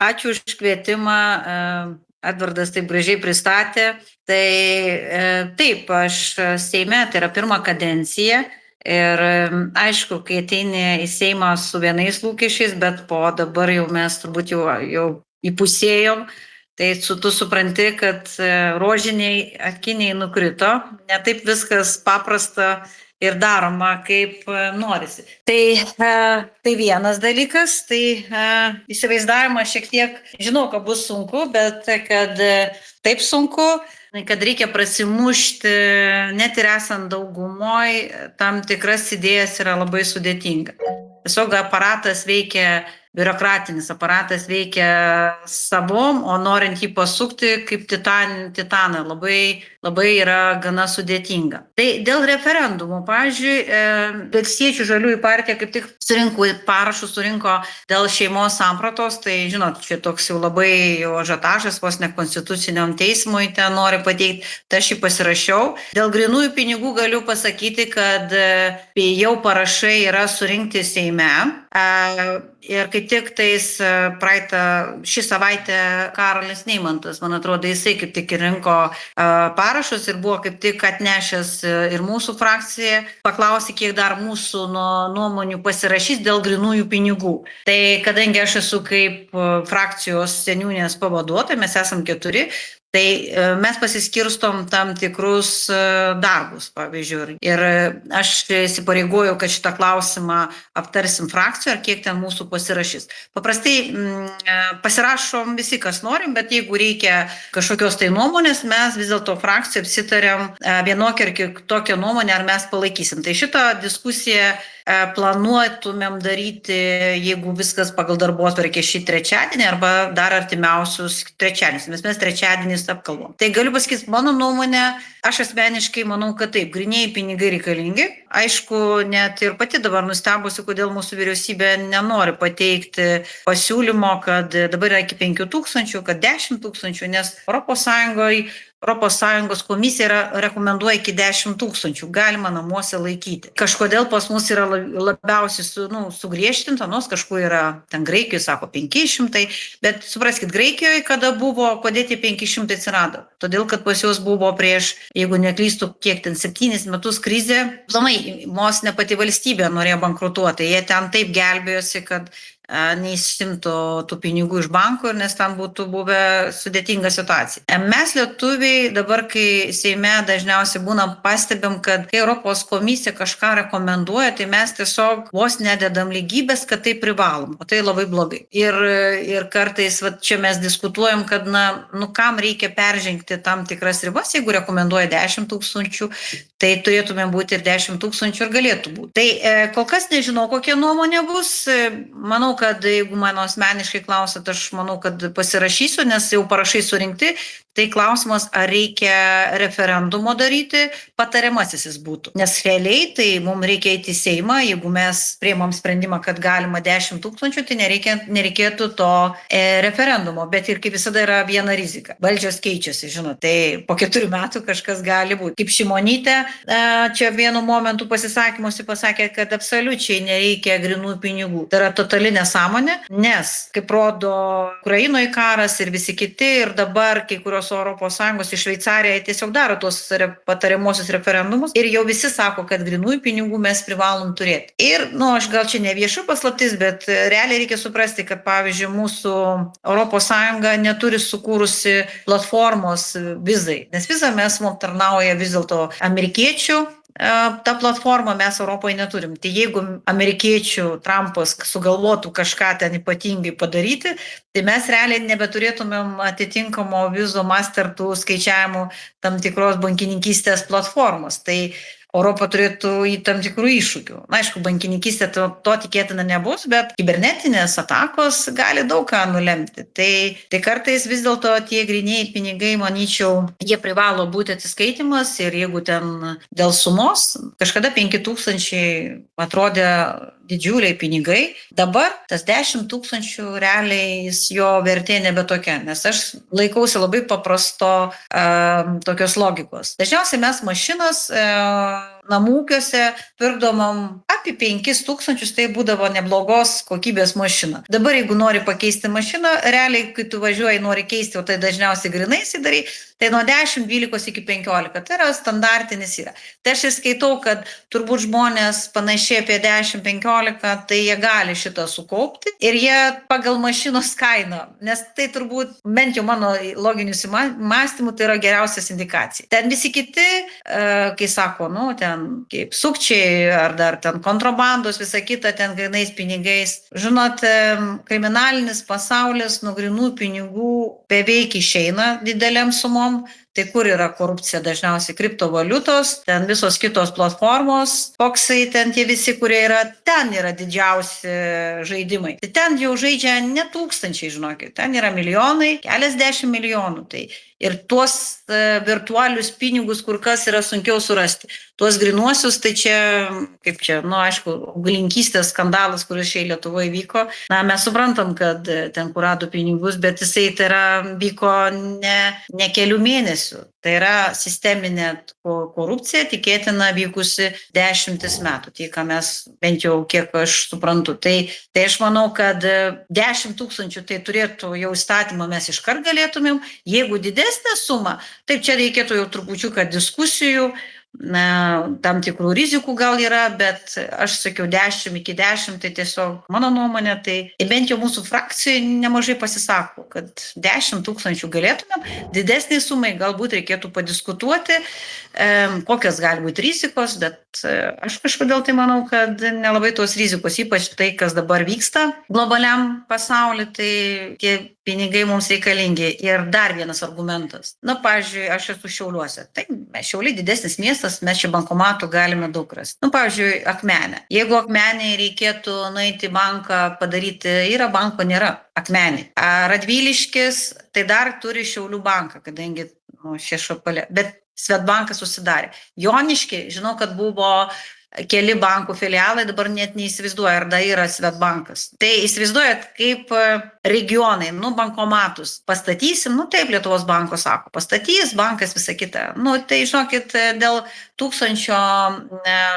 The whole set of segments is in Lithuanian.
Ačiū už kvietimą. Edvardas taip gražiai pristatė. Tai taip, aš Seime, tai yra pirma kadencija. Ir aišku, kai ateini į Seimą su vienais lūkesčiais, bet po dabar jau mes turbūt jau įpusėjom, tai tu supranti, kad rožiniai akiniai nukrito, ne taip viskas paprasta ir daroma, kaip norisi. Tai vienas dalykas, tai įsivaizdavimas šiek tiek, žinau, kad bus sunku, bet kad taip sunku, kad reikia prasimušti, net ir esant daugumoj, tam tikras idėjas yra labai sudėtinga. Tiesiog aparatas veikia, biurokratinis aparatas veikia savom, o norint jį pasukti kaip titaną, labai yra gana sudėtinga. Tai dėl referendumų, pavyzdžiui, Valstiečių žaliųjų partija kaip tik surinko dėl šeimos sampratos, tai žinot, čia toks jau labai ažiotažas, vos ne konstituciniam teismui ten nori pateikti, tai aš jį pasirašiau. Dėl grynųjų pinigų galiu pasakyti, kad jau parašai yra surinkti Seime. Ir kaip tik tais šį savaitę Karolis Neimantas, man atrodo, jisai kaip tik rinko parašus ir buvo kaip tik atnešęs ir mūsų frakcija, paklausė, kiek dar mūsų nuomonių pasirašys dėl grynųjų pinigų. Tai kadangi aš esu kaip frakcijos seniūnės pavaduotoja, mes esam 4, tai mes pasiskirstom tam tikrus darbus, pavyzdžiui. Ir aš įsipareigojau, kad šitą klausimą aptarsim frakcijoje, ar kiek ten mūsų pasirašys. Paprastai pasirašom visi, kas norim, bet jeigu reikia kažkokios tai nuomonės, mes vis dėlto frakcijoje apsitarėm vienokią ar kitokią nuomonę, ar mes palaikysim. Tai šitą diskusiją planuotumėm daryti, jeigu viskas pagal darbotvarkę šį trečiadienį arba dar artimiausius trečiadienius, nes mes trečiadieniais apkalbam. Tai galiu pasakyti, mano nuomonė, aš asmeniškai manau, kad taip, grynieji pinigai reikalingi. Aišku, net ir pati dabar nustebusi, kodėl mūsų vyriausybė nenori pateikti pasiūlymo, kad dabar yra iki 5 000, kad 10 000, nes ES komisija rekomenduoja iki 10 000, galima namuose laikyti. Kažkodėl pas mus yra labiausiai sugriežtinta, nors kažkur yra, ten Graikijoje sako 500, bet supraskit, Graikijoje kada buvo, kodėl tie 500 atsirado? Todėl, kad pas juos buvo prieš, jeigu neklystu, kiek ten 7 metus krizė, vos ne pati valstybė norėjo bankrutuoti, jie ten taip gelbėjosi, kad neišsimtų tų pinigų iš bankų, nes tam būtų buvę sudėtinga situacija. Mes lietuviai dabar, kai Seime dažniausiai būnam, pastebim, kad kai Europos komisija kažką rekomenduoja, tai mes tiesiog vos nededam lygybės, kad tai privalom, o tai labai blogai. Ir kartais čia mes diskutuojam, kad kam reikia peržengti tam tikras ribas, jeigu rekomenduoja 10 000, tai turėtume būti ir 10 000 ir galėtų būti. Tai kol kas nežinau, kokia nuomonė bus. Manau, kad jeigu mano asmeniškai klausat, aš manau, kad pasirašysiu, nes jau parašai surinkti. Tai klausimas, ar reikia referendumo daryti, patariamasis jis būtų. Nes realiai tai mums reikia eiti į Seimą, jeigu mes priimam sprendimą, kad galima 10 000, tai nereikėtų to referendumo. Bet ir kaip visada yra viena rizika. Valdžios keičiasi, žinot, tai po 4 metų kažkas gali būti. Kaip Šimonytė čia vienu momentu pasisakymuose pasakė, kad absoliučiai nereikia grynų pinigų. Tai yra totali nesąmonė, nes, kaip rodo Ukrainoje karas ir visi kiti, ir dabar kai kurios ES į Šveicariją tiesiog daro tuos patariamosius referendumus ir jau visi sako, kad grynųjų pinigų mes privalom turėti. Ir, aš gal čia ne vieša paslaptis, bet realiai reikia suprasti, kad pavyzdžiui mūsų ES neturi sukūrusi platformos vizai, nes vizą mes mums tarnauja vis dėlto amerikiečių. Ta platforma mes Europoje neturim. Tai jeigu amerikiečių Trumpas sugalvotų kažką ten ypatingai padaryti, tai mes realiai nebeturėtumėm atitinkamo vizo mastertų skaičiavimų tam tikros bankininkystės platformos. Tai Europa turėtų į tam tikrų iššūkių. Aišku, bankininkystė to tikėtina nebus, bet kibernetinės atakos gali daug ką nulemti. Tai kartais vis dėlto tie grynieji pinigai, manyčiau, jie privalo būti atsiskaitimas ir jeigu ten dėl sumos, kažkada 5 000 atrodė didžiuliai pinigai, dabar tas 10 000 realiai jo vertė nebe tokia, nes aš laikausi labai paprasto tokios logikos. Dažniausiai mes mašinas namūkiuose pirkdomam apie 5 000, tai būdavo neblogos kokybės mašina. Dabar jeigu nori pakeisti mašiną, realiai, kai tu važiuoji, nori keisti, o tai dažniausiai grynais įdarai, tai nuo 10, 12 iki 15. Tai yra standartinis yra. Tai aš įskaitau, kad turbūt žmonės panašiai apie 10-15, tai jie gali šitą sukaupti ir jie pagal mašinos kainą, nes tai turbūt, bent jau mano loginių mąstymų, tai yra geriausias indikacija. Ten visi kiti, kai sako, nu, ten kaip sukčiai ar dar ten kontrabandos, visa kita, ten grynais pinigais. Žinot, kriminalinis pasaulis nuo grynų pinigų beveik išeina dideliam sumom. Tai kur yra korupcija? Dažniausiai kriptovaliutos, ten visos kitos platformos, koksai ten tie visi, kurie yra, ten yra didžiausi žaidimai. Tai ten jau žaidžia ne tūkstančiai, žinokit, ten yra milijonai, keliasdešimt milijonų. Tai ir tuos virtualius pinigus kur kas yra sunkiau surasti. Tuos grinuosius, tai čia, kaip čia, nu aišku, augalininkystės skandalas, kuris čia Lietuvoje vyko. Na, mes suprantam, kad ten kur rado pinigus, bet jisai tai yra vyko ne kelių mėnesių. Tai yra sisteminė korupcija, tikėtina vykusi 10 metų. Tai, ką mes, bent jau kiek aš suprantu. Tai aš manau, kad 10 000 tai turėtų jau įstatymą mes iškart galėtumėm. Jeigu didesnė suma, taip čia reikėtų jau trupučiuką diskusijų. Tam tikrų rizikų gal yra, bet aš sakiau 10 iki 10, tai tiesiog mano nuomonė, tai bent jau mūsų frakcijai nemažai pasisako, kad 10 000 galėtumėm, didesniai sumai galbūt reikėtų padiskutuoti, kokios gali būti rizikos, bet aš kažkodėl tai manau, kad nelabai tos rizikos, ypač tai, kas dabar vyksta globaliam pasauliu, tai tie pinigai mums reikalingi. Ir dar vienas argumentas. Na, pavyzdžiui, aš esu Šiauliuose. Tai Šiauliai didesnis miestas, mes čia bankomatų galime daug rasti. Na, pavyzdžiui, Akmenė. Jeigu Akmenėje reikėtų nueiti į banką padaryti, yra banko, nėra Akmenė. Radviliškis, tai dar turi Šiaulių banką, kadangi Šešapalė. Bet Svedbankas susidarė. Joniški, žinau, kad buvo keli bankų filialai, dabar net neįsivaizduoja, ar da yra Svedbankas. Tai įsivaizduojat, kaip regionai, bankomatus pastatysim, taip Lietuvos banko sako, pastatys bankas visą kitą. Tai žinokit, dėl 1000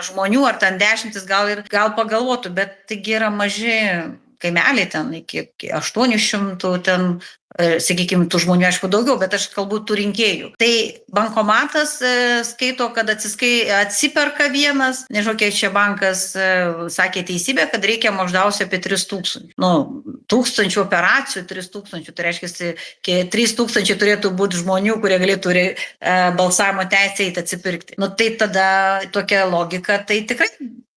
žmonių ar ten 10 gal pagalvotų, bet taigi yra maži kaimeliai ten iki 800 ten, sakykime, tų žmonių, aišku, daugiau, bet aš kalbu tų rinkėjų. Tai bankomatas skaito, kad atsiperka vienas, nežinau, kiek čia bankas sakė teisybę, kad reikia maždaug apie 3000. 1000 operacijų, 3000, tai reiškia, 3000 turėtų būti žmonių, kurie galėtų balsavimo teisę atsipirkti. Tai tada tokia logika, tai tikrai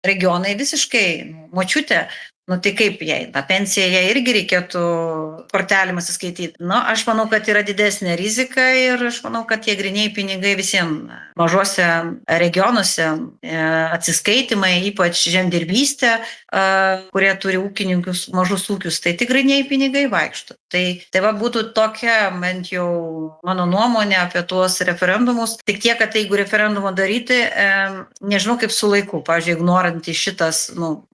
regionai visiškai močiutė. Tai kaip jai, tą pensiją jai irgi reikėtų kortelėm atsiskaityti. Aš manau, kad yra didesnė rizika ir aš manau, kad tie grynieji pinigai visiems mažose regionuose atsiskaitimai, ypač žemdirbystė, kurie turi ūkininkus, mažus ūkius, tai tik grynieji pinigai vaikšto. Tai va būtų tokia, bent jau mano nuomonė apie tuos referendumus. Tik tiek, kad jeigu referendumą daryti, nežinau kaip su laiku. Pavyzdžiui, jeigu norint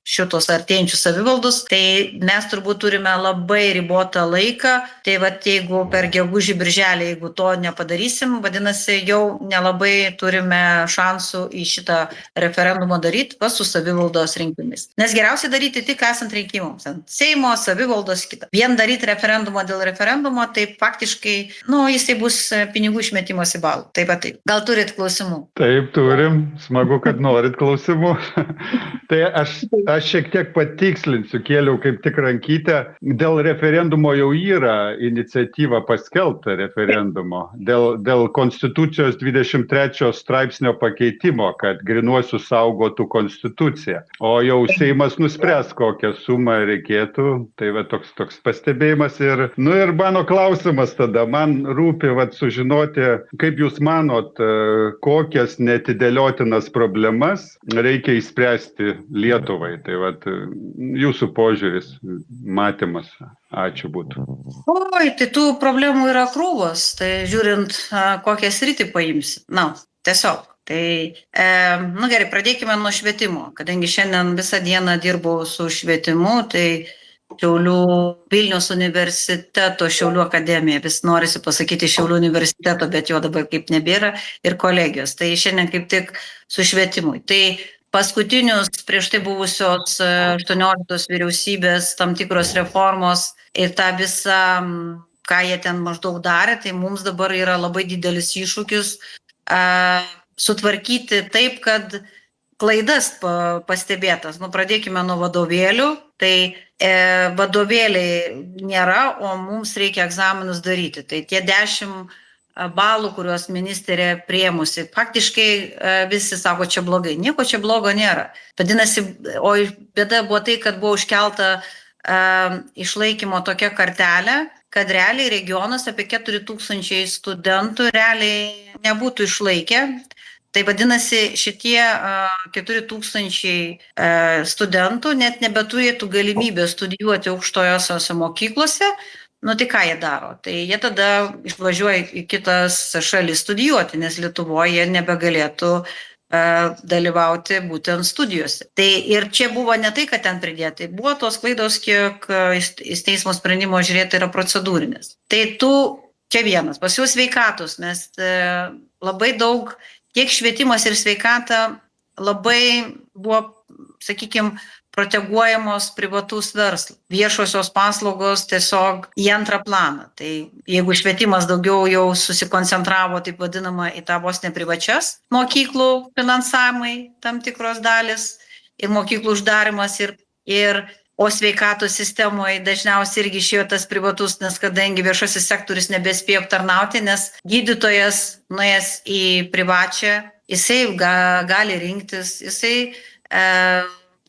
šitos artėjančius savivaldos, tai mes turbūt turime labai ribotą laiką. Tai va, jeigu per gegužį birželį, jeigu to nepadarysim, vadinasi, jau nelabai turime šansų į šitą referendumą daryti su savivaldos rinkimais. Nes geriausiai daryti tik esant rinkimams. Seimo, savivaldos, kita. Vien daryti referendumą dėl referendumo, tai faktiškai, jisai bus pinigų išmetimas į balą. Taip. Gal turit klausimų? Taip, turim. Smagu, kad norit klausimų. Tai aš šiek tiek patikslinsiu, kėliau kaip tik rankytę. Dėl referendumo jau yra iniciatyva paskelbta referendumo. Dėl Konstitucijos 23 straipsnio pakeitimo, kad grynuosius saugotų Konstitucija. O jau Seimas nuspręs, kokią sumą reikėtų. Tai va toks pastebėjimas. Ir mano klausimas tada, man rūpi sužinoti, kaip jūs manot, kokias neatidėliotinas problemas reikia išspręsti Lietuvai. Tai jūsų požiūris, matymas. Ačiū būtų. Tai tų problemų yra krūvos. Tai žiūrint, kokią sritį paimsi. Tiesiog. Tai, gerai, pradėkime nuo švietimo. Kadangi šiandien visą dieną dirbau su švietimu, tai Šiaulių Vilniaus universiteto, Šiaulių akademija, vis norisi pasakyti Šiaulių universiteto, bet jo dabar kaip nebėra, ir kolegijos. Tai šiandien kaip tik su švietimui. Tai paskutinius prieš tai buvusios 18 vyriausybės tam tikros reformos ir tą visą, ką jie ten maždaug darė, tai mums dabar yra labai didelis iššūkis sutvarkyti taip, kad klaidas pastebėtas. Pradėkime nuo vadovėlių. Tai vadovėliai nėra, o mums reikia egzaminus daryti. Tai tie 10 balų, kuriuos ministerė priėmusi, faktiškai visi sako, čia blogai. Nieko čia blogo nėra. Vadinasi, o bėda buvo tai, kad buvo užkelta išlaikymo tokia kartelė, kad realiai regionuose apie 4000 studentų realiai nebūtų išlaikę. Tai vadinasi, šitie 4000 studentų net nebeturėtų galimybę studijuoti aukštojosiose mokyklose. Tai ką jie daro? Tai jie tada išvažiuoja į kitas šalis studijuoti, nes Lietuvoje jie nebegalėtų dalyvauti būtent studijose. Tai ir čia buvo ne tai, kad ten pridėtai, buvo tos klaidos, kiek į teismo sprendimo žiūrėti yra procedūrinės. Tai čia vienas, pas jūs sveikatos, mes labai daug, tiek švietimas ir sveikata labai buvo, sakykime, proteguojamos privatus verslas. Viešosios paslaugos tiesiog į antrą planą. Tai jeigu švietimas daugiau jau susikoncentravo, taip vadinama, į tą vos neprivačias mokyklų finansavimai, tam tikros dalis ir mokyklų uždarimas o sveikatos sistemoje dažniausiai irgi išėjo tas privatus, nes kadangi viešasis sektorius nebespėjo aptarnauti, nes gydytojas nuėjęs į privačią, jisai gali rinktis, jisai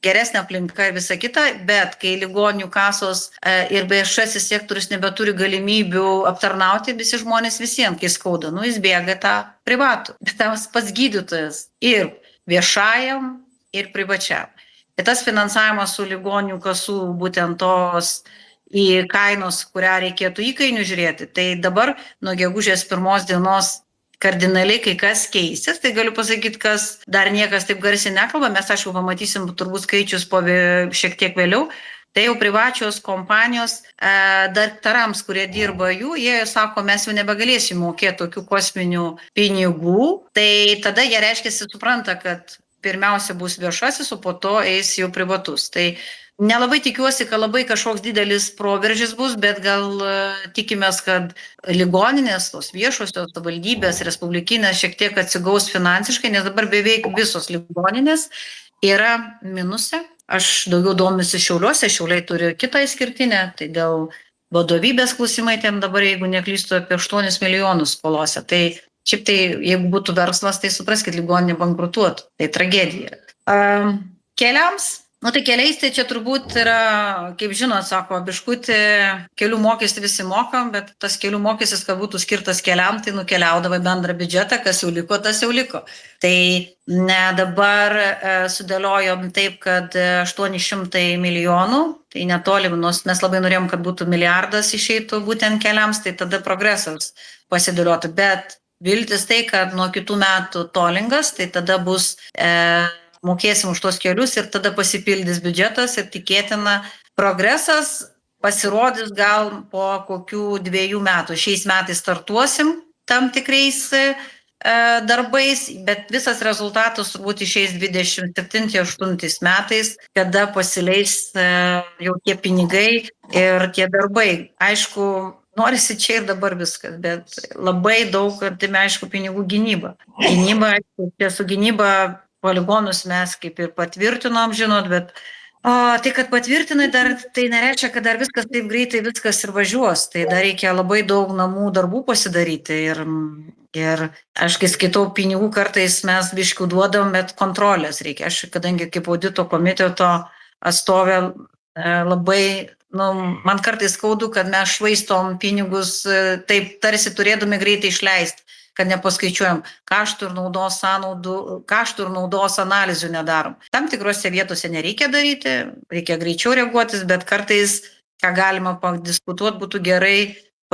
geresnė aplinka ir visa kita, bet kai ligoninių kasos ir viešasis sektorius nebeturi galimybių aptarnauti visi žmonės visiems, kai skauda, jis bėga tą privatų. Bet tas pats gydytojas ir viešajam, ir privačiam. Ir tas finansavimas su ligoninių kasų, būtent tos į kainos, kurią reikėtų įkainių žiūrėti, tai dabar nuo gegužės 1 dienos kardinaliai kai kas keisis, tai galiu pasakyti, kas dar niekas taip garsiai nekalba, mes aišku pamatysim turbūt skaičius šiek tiek vėliau, tai jau privačios kompanijos daktarams, kurie dirba jie sako, mes jau nebegalėsim mokėti tokių kosminių pinigų, tai tada jie reiškia supranta, kad pirmiausia bus viešasis, o po to eis jau privatus. Tai nelabai tikiuosi, kad labai kažkoks didelis proveržis bus, bet gal tikimės, kad ligoninės, tos viešosios valdybės, respublikinės šiek tiek atsigaus finansiškai, nes dabar beveik visos ligoninės yra minuse. Aš daugiau domiuosi Šiauliuose, Šiauliai turi kitą išskirtinę, tai dėl vadovybės klausimai ten dabar, jeigu neklystu, apie 8 milijonus skolose. Tai šiaip tai, jeigu būtų verslas, tai supraskit, ligoninė bankrutuotų. Tai tragedija. Keliams. Tai keliais, tai čia turbūt yra, kaip žinot, sako, biškutį kelių mokestį visi mokam, bet tas kelių mokestis, kad būtų skirtas keliam, tai nukeliaudavo į bendrą biudžetą, kas jau liko, tas jau liko. Tai dabar sudėliojom taip, kad 800 milijonų, tai netoli, mes labai norėjom, kad būtų milijardas išeitų būtent keliams, tai tada progresas pasidėliotų. Bet viltis tai, kad nuo kitų metų tolingas, tai tada bus mokėsim už tos kelius ir tada pasipildys biudžetas ir tikėtina progresas pasirodys gal po kokių 2 metų. Šiais metais startuosim tam tikrais darbais, bet visas rezultatas turbūt išeis 27-28 metais, kada pasileis jau tie pinigai ir tie darbai. Aišku, norisi čia ir dabar viskas, bet labai daug, aišku, pinigų gynyba. Gynyba, čia su gynyba poligonus mes kaip ir patvirtinom, žinot, bet tai, kad patvirtinai, dar tai nereiškia, kad dar viskas taip greitai viskas ir važiuos. Tai dar reikia labai daug namų darbų pasidaryti ir aš kai skaitau pinigų, kartais mes biškių duodam, bet kontrolės reikia. Aš, kadangi kaip audito komiteto atstovė labai, man kartais skaudu, kad mes švaistom pinigus taip tarsi turėdami greitai išleisti, kad nepaskaičiuojam kaštų ir naudos analizių nedarom. Tam tikrose vietose nereikia daryti, reikia greičiau reaguotis, bet kartais, ką galima padiskutuoti, būtų gerai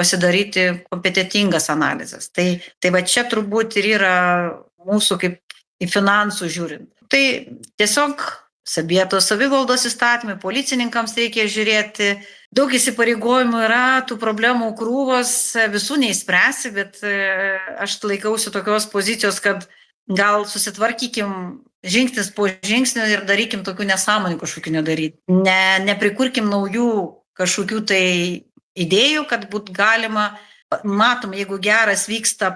pasidaryti kompetentingas analizės. Tai va čia turbūt ir yra mūsų kaip į finansų žiūrint. Tai tiesiog vietos savivaldos įstatymai, policininkams reikia žiūrėti. Daug įsipareigojimų yra, tų problemų krūvos, visų neįspręsi, bet aš laikausi tokios pozicijos, kad gal susitvarkykim žingsnis po žingsnio ir darykim tokių nesąmonių kažkokių nedaryti. Neprikurkim naujų kažkokių tai idėjų, kad būtų galima, matom, jeigu geras vyksta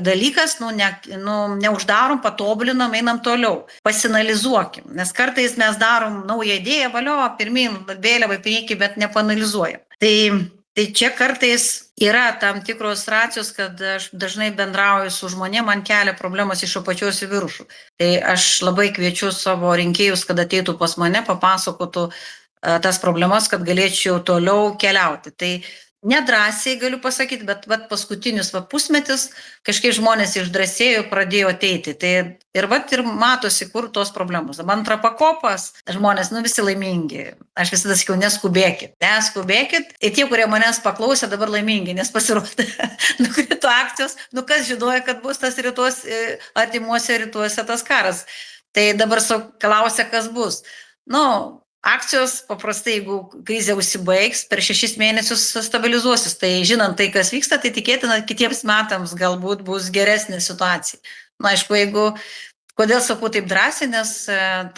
dalykas, neuždarom, patobulinam, einam toliau, pasinalizuokim, nes kartais mes darom naują idėją, valio, pirmin, vėliavai prieki, bet nepanalizuojam. Tai čia kartais yra tam tikros racijos, kad aš dažnai bendrauju su žmonėm, man kelia problemas iš apačios į viršų. Tai aš labai kviečiu savo rinkėjus, kad ateitų pas mane, papasakotų tas problemas, kad galėčiau toliau keliauti. Tai nedrąsiai galiu pasakyti, bet paskutinius pusmetis kažkaip žmonės išdrąsėjo, pradėjo ateiti. Tai ir matosi, kur tos problemos. Antra pakopas, žmonės, visi laimingi. Aš visada sakiau, neskubėkit. Ir tie, kurie manęs paklausė, dabar laimingi, nes pasirodė, nukrito akcijos, kas žinojo, kad bus tas artimuose rytuose tas karas. Tai dabar klausia, kas bus. Akcijos paprastai, jeigu krizė užsibaigs, per 6 mėnesius stabilizuosis. Tai žinant tai, kas vyksta, tai tikėtina, kitiems metams galbūt bus geresnė situacija. Aišku, kodėl sakau taip drąsiai, nes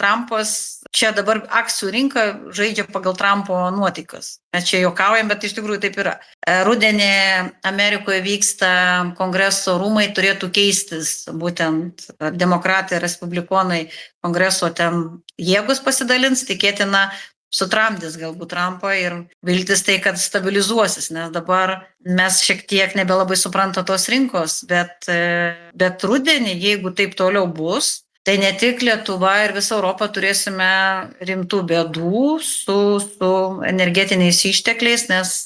Trumpas, čia dabar akcijų rinka žaidžia pagal Trumpo nuotaikas. Mes čia juokaujam, bet iš tikrųjų taip yra. Rudenį Amerikoje vyksta kongreso rūmai, turėtų keistis būtent demokratai, respublikonai, kongreso ten jėgos pasidalins, tikėtina sutramdys galbūt Trumpą ir viltis tai, kad stabilizuosis, nes dabar mes šiek tiek nebelabai supranta tos rinkos, bet rudenį, jeigu taip toliau bus, tai ne tik Lietuva ir visa Europa turėsime rimtų bėdų su energetiniais ištekliais, nes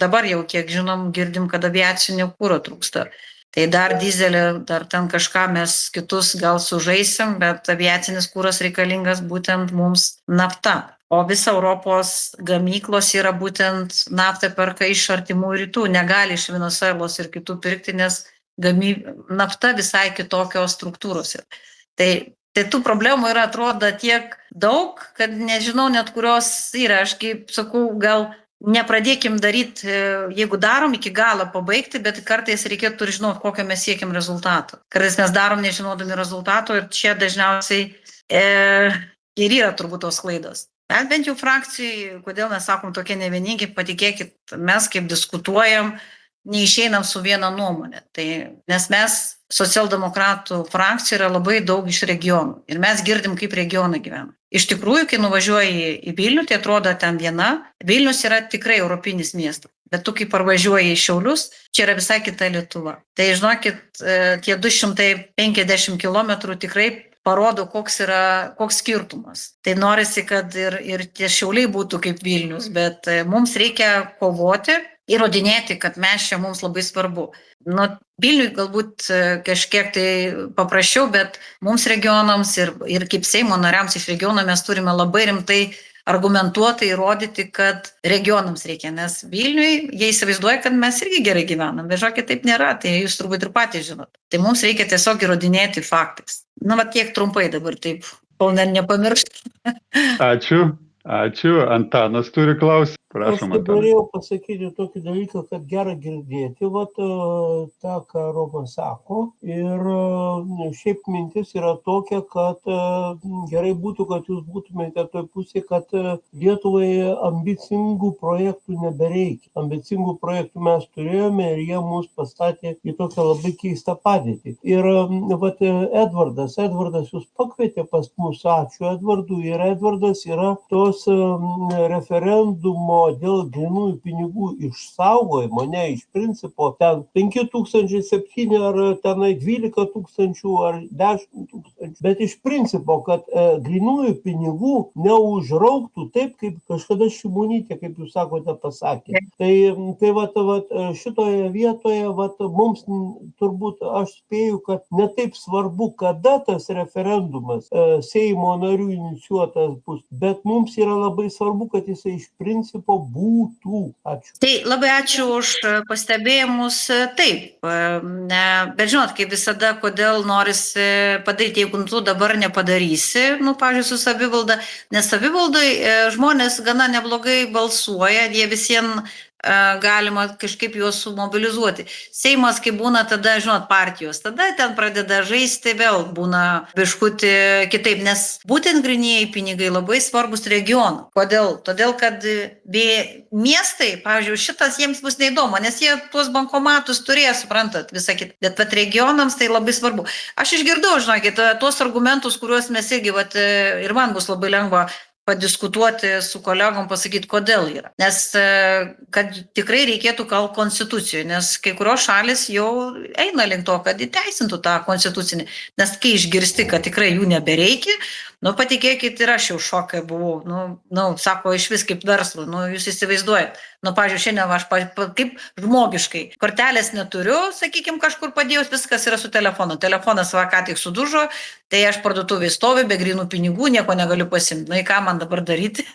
dabar jau, kiek žinom, girdim, kad aviacinio kuro trūksta. Tai dar dizelį, dar ten kažką mes kitus gal sužaisim, bet aviacinis kuras reikalingas būtent mums nafta. O visa Europos gamyklos yra būtent naftą perka iš artimų rytų, negali iš Venesuelos ir kitų pirkti, nes nafta visai kitokios struktūros. Tai tų problemų yra, atrodo, tiek daug, kad nežinau net kurios yra. Aš kaip sakau, gal nepradėkim daryti, jeigu darom, iki galo pabaigti, bet kartais reikėtų žinoti, kokio mes siekiam rezultato. Kartais mes darom nežinodami rezultato ir čia dažniausiai ir yra turbūt tos klaidos. Bet bent jau frakcijai, kodėl mes sakom tokie nevieningi, patikėkit, mes kaip diskutuojam, neišeinam su viena nuomonė. Nes mes, socialdemokratų frakcija, yra labai daug iš regionų. Ir mes girdim, kaip regionai gyvena. Iš tikrųjų, kai nuvažiuoji į Vilnių, tai atrodo ten viena. Vilnius yra tikrai europinis miestas. Bet tu, kai parvažiuoji į Šiaulius, čia yra visai kita Lietuva. Tai žinokit, tie 250 kilometrų tikrai parodo, koks skirtumas. Tai norisi, kad ir tie Šiauliai būtų kaip Vilnius, bet mums reikia kovoti, įrodinėti, kad mums labai svarbu. Vilniui galbūt kažkiek tai paprasčiau, bet mums regionams ir kaip Seimo nariams iš regiono mes turime labai rimtai argumentuotai įrodyti, kad regionams reikia, nes Vilniui jie įsivaizduoja, kad mes irgi gerai gyvenam, bet žinokit, taip nėra, tai jūs turbūt ir patys žinot. Tai mums reikia tiesiog įrodinėti faktais. Tiek trumpai dabar taip, kol nepamiršt. Ačiū. Antanas turi klausimą. Prašom, Antanas. Aš norėjau pasakyti tokį dalyką, kad gera girdėti, tą, ką Romas sako. Ir šiaip mintis yra tokia, kad gerai būtų, kad jūs būtumėte toj pusėje, kad Lietuvai ambicingų projektų nebereikia. Ambicingų projektų mes turėjome ir jie mus pastatė į tokią labai keistą padėtį. Ir Edvardas jūs pakvietė pas mus, ačiū Edvardui. Ir Edvardas yra tos referendumo dėl grynųjų pinigų išsaugojimo, ne iš principo ten 5007 ar tenai 12 tūkstančių ar 10 tūkstančių, bet iš principo, kad grynųjų pinigų neužrauktų taip, kaip kažkada Šimonytė, kaip jūs sakote, pasakė. Tai šitoje vietoje mums turbūt aš spėju, kad ne taip svarbu, kada tas referendumas Seimo narių inicijuotas bus, bet mums yra labai svarbu, kad jisai iš principo principo būtų. Ačiū. Tai labai ačiū už pastebėjimus. Taip, bet žinot, kaip visada, kodėl norisi padaryti, jeigu tu dabar nepadarysi, pavyzdžiui, su savivalda, nes savivaldai žmonės gana neblogai balsuoja, jie visiems galima kažkaip juos sumobilizuoti. Seimas, kai būna tada, žinot, partijos, tada ten pradeda žaisti, vėl būna biškutį kitaip, nes būtent grynieji pinigai labai svarbus regionų. Kodėl? Todėl, kad miestai, pavyzdžiui, šitas jiems bus neįdomu, nes jie tuos bankomatus turės, suprantat, visą kitą. Bet regionams tai labai svarbu. Aš išgirdau, žinokit, tuos argumentus, kuriuos mes irgi, ir man bus labai lengva padiskutuoti su kolegom, pasakyti, kodėl yra. Nes kad tikrai reikėtų konstitucijų, nes kai kurios šalis jau eina link to, kad įteisintų tą konstitucinį. Nes kai išgirsti, kad tikrai jų nebereikia, patikėkit, ir aš jau šokai buvau. Sako, iš vis kaip verslo, jūs įsivaizduojat. Pavyzdžiui, šiandien aš kaip žmogiškai kortelės neturiu, sakykime, kažkur padėjus, viskas yra su telefonu. Telefonas ką tik sudužo, tai aš parduotuvėje stoviu, be grynų pinigų, nieko negaliu pasimti. Į ką man dabar daryti?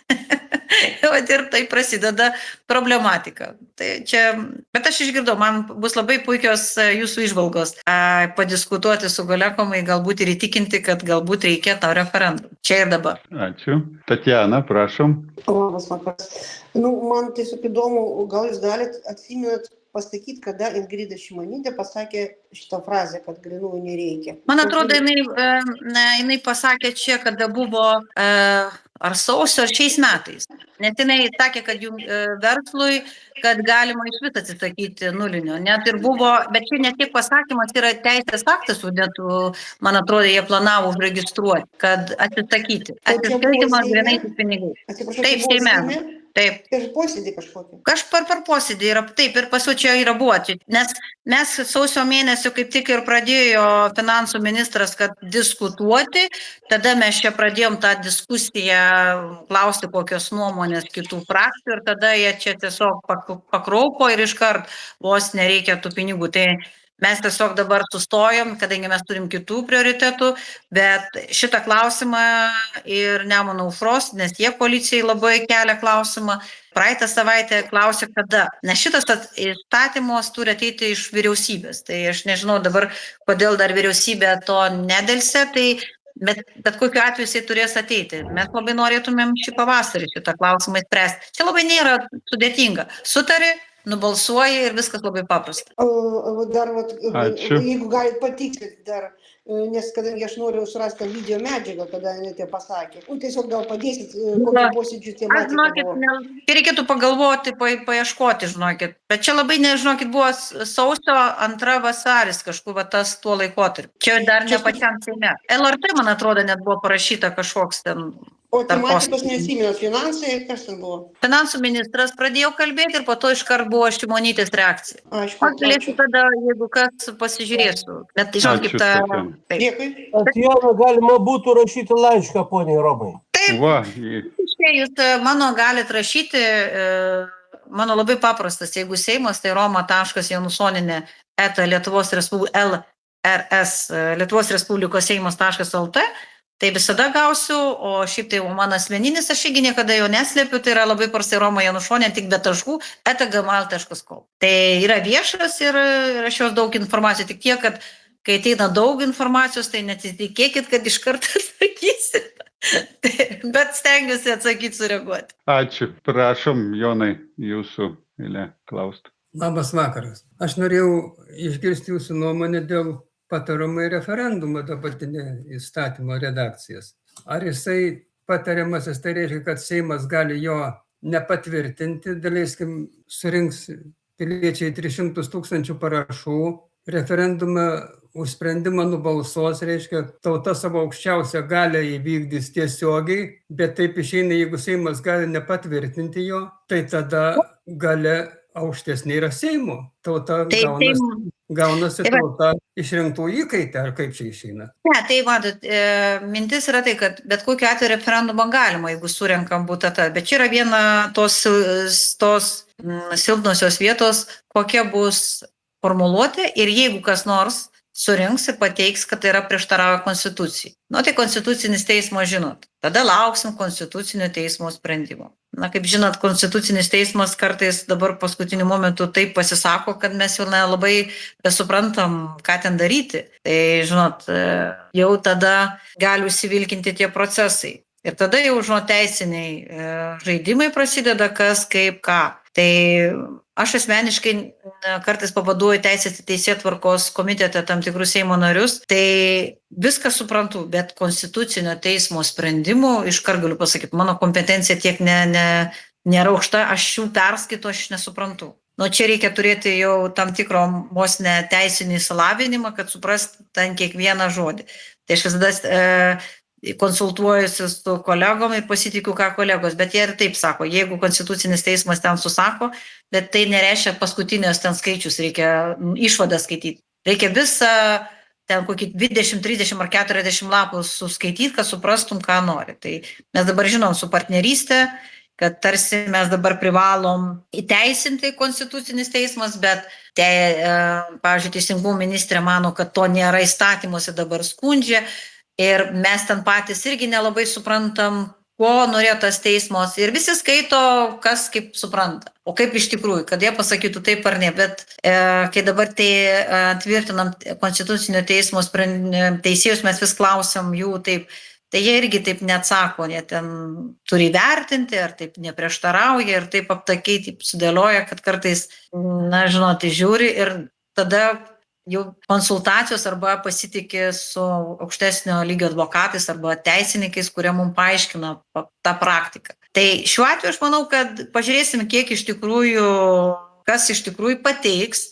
Ir tai prasideda problematika. Bet aš išgirdau, man bus labai puikios jūsų įžvalgos padiskutuoti su kolegom, galbūt ir įtikinti, kad galbūt reikia tą referendumą. Čia ir dabar. Ačiū. Tatjana, prašom. Labas vakaras. Man tiesiog įdomu, gal jūs galite atsiminat pasakyti, kada Ingrida Šimonytė pasakė šitą frazę, kad grynųjų nereikia. Man atrodo, jinai pasakė čia, kada buvo ar sausio, ar šiais metais. Nes jinai sakė, kad jų verslui, kad galima iš vis atsisakyti nulinio. Net ir buvo, bet čia ne tik pasakymas, yra teisės aktas, net, man atrodo, jie planavo užregistruoti, kad atsisakyti. Atsiskaitymas grynaisiais pinigais. Taip, Seime. Taip. Ir posėdį kažkokį. Per posėdį yra, taip, ir paskui yra buvo. Nes mes sausio mėnesio kaip tik ir pradėjo finansų ministras, kad diskutuoti, tada mes čia pradėjom tą diskusiją, klausti kokios nuomonės kitų frakcijų ir tada jie čia tiesiog pakraupo ir iškart vos nereikia tų pinigų. Tai mes tiesiog dabar sustojom, kadangi mes turim kitų prioritetų, bet šitą klausimą ir Nemuno aušros, nes jie koalicijai labai kelia klausimą. Praeitą savaitę klausė, kada. Nes šitas įstatymas turi ateiti iš vyriausybės. Tai aš nežinau dabar, kodėl dar vyriausybė to nedelsė, bet kokiu atveju jisai turės ateiti. Mes labai norėtumėm šį pavasarį šitą klausimą spręsti. Čia labai nėra sudėtinga. Sutari, nubalsuoji ir viskas labai paprasta. Dar, jeigu galit patikslinti dar, nes kadangi aš noriu surasti video medžiagą, kada jinai pasakė. Tiesiog gal padėsit, kokio posėdžių tematika buvo. Reikėtų pagalvoti, paieškoti, žinokit. Bet čia labai, nežinokit, buvo sausio 2 vasaris kažkur tas tuo laikotarpiu. Čia dar ne pačiam Seime. LRT, man atrodo, net buvo parašyta kažkoks ten. O tematikos neatsimenu, finansai, kas ten buvo? Finansų ministras pradėjo kalbėti ir po to iškart buvo Šimonytės reakcija. Aišku. Galėsiu tada, jeigu kas, pasižiūrėsiu. Bet žinot, kaip ta... Dėkui. Tatjana, galima būtų rašyti laišką, poniai Romai. Taip, jūs mano galite rašyti, mano labai paprastas, jeigu Seimas, tai roma.janusoninė @Lietuvos Respublikos Seimas.lt. Tai visada gausiu, o šiaip tai mano asmeninis, aš irgi niekada jo neslėpiu, tai yra labai prastai Roma Janušonė, tik be taškų, @gmail.com. Tai yra viešas ir aš jos daug informacijos, tik tiek, kad kai ateina daug informacijos, tai nesitikėkit, kad iš karto atsakysit. Bet stengiuosi atsakyti, sureaguoti. Ačiū. Prašom, Jonai, jūsų eilė klausti. Labas vakaras. Aš norėjau išgirsti jūsų nuomonę dėl patariamai referendumo dabartinė įstatymo redakcijas. Ar jisai patariamasis, tai reiškia, kad Seimas gali jo nepatvirtinti, daleiskim, surinks piliečiai 300 000 parašų, referendumą už sprendimą nubalsuos, reiškia, tauta savo aukščiausią galią įvykdys tiesiogiai, bet taip išeina, jeigu Seimas gali nepatvirtinti jo, tai tada galia aukštesnė yra Seimo. Tauta gaunasi tauta išrinktų įkaitę, ar kaip čia išeina? Ne, tai matot, mintis yra tai, kad bet kokiu atveju referendumą galima, jeigu surenkam būtą. Bet čia yra viena tos silpnosios vietos, kokia bus formuluotė ir jeigu kas nors surinks ir pateiks, kad tai yra prieštarauja konstitucijai. Tai konstitucinis teismas žinot. Tada lauksim konstitucinio teismo sprendimo. Kaip žinot, konstitucinis teismas kartais dabar paskutiniu momentu taip pasisako, kad mes jau labai suprantam, ką ten daryti. Tai žinot, jau tada gali užsivilkinti tie procesai. Ir tada jau, žinot, teisiniai žaidimai prasideda, kas, kaip, ką. Tai aš asmeniškai kartais pavaduoju Teisės ir teisėtvarkos komitete tam tikrus Seimo narius, tai viską suprantu, bet konstitucinio teismo sprendimų, iškart galiu pasakyti, mano kompetencija tiek nėra aukšta, aš jų perskaito, aš nesuprantu. Čia reikia turėti jau tam tikro vos ne teisinį išsilavinimą, kad suprasti ten kiekvieną žodį. Tai aš visada konsultuojuosi su kolegom ir pasitikiu, ką kolegos, bet jie ir taip sako, jeigu konstitucinis teismas ten susako, bet tai nereiškia paskutinės ten skaičius, reikia išvadą skaityti. Reikia visą ten kokį 20, 30 ar 40 lapų suskaityti, kad suprastum, ką nori. Tai mes dabar žinom su partnerystė, kad tarsi mes dabar privalom įteisinti konstitucinis teismas, bet pavyzdžiui, Teisingumo ministrė mano, kad to nėra įstatymuose, dabar skundžia. Ir mes ten patys irgi nelabai suprantam, ko norėjo tas teismas. Ir visi skaito, kas kaip supranta. O kaip iš tikrųjų, kad jie pasakytų taip ar ne. Bet kai dabar tai tvirtinam konstitucinio teismo teisėjus, mes vis klausiam jų taip. Tai jie irgi taip neatsako, jie ten turi vertinti, ar taip neprieštarauja, ir taip aptakiai taip sudėlioja, kad kartais, žiūri ir tada jau konsultacijos arba pasitikė su aukštesnio lygio advokatais arba teisininkais, kurie mums paaiškina tą praktiką. Tai šiuo atveju aš manau, kad pažiūrėsim, kas iš tikrųjų pateiks.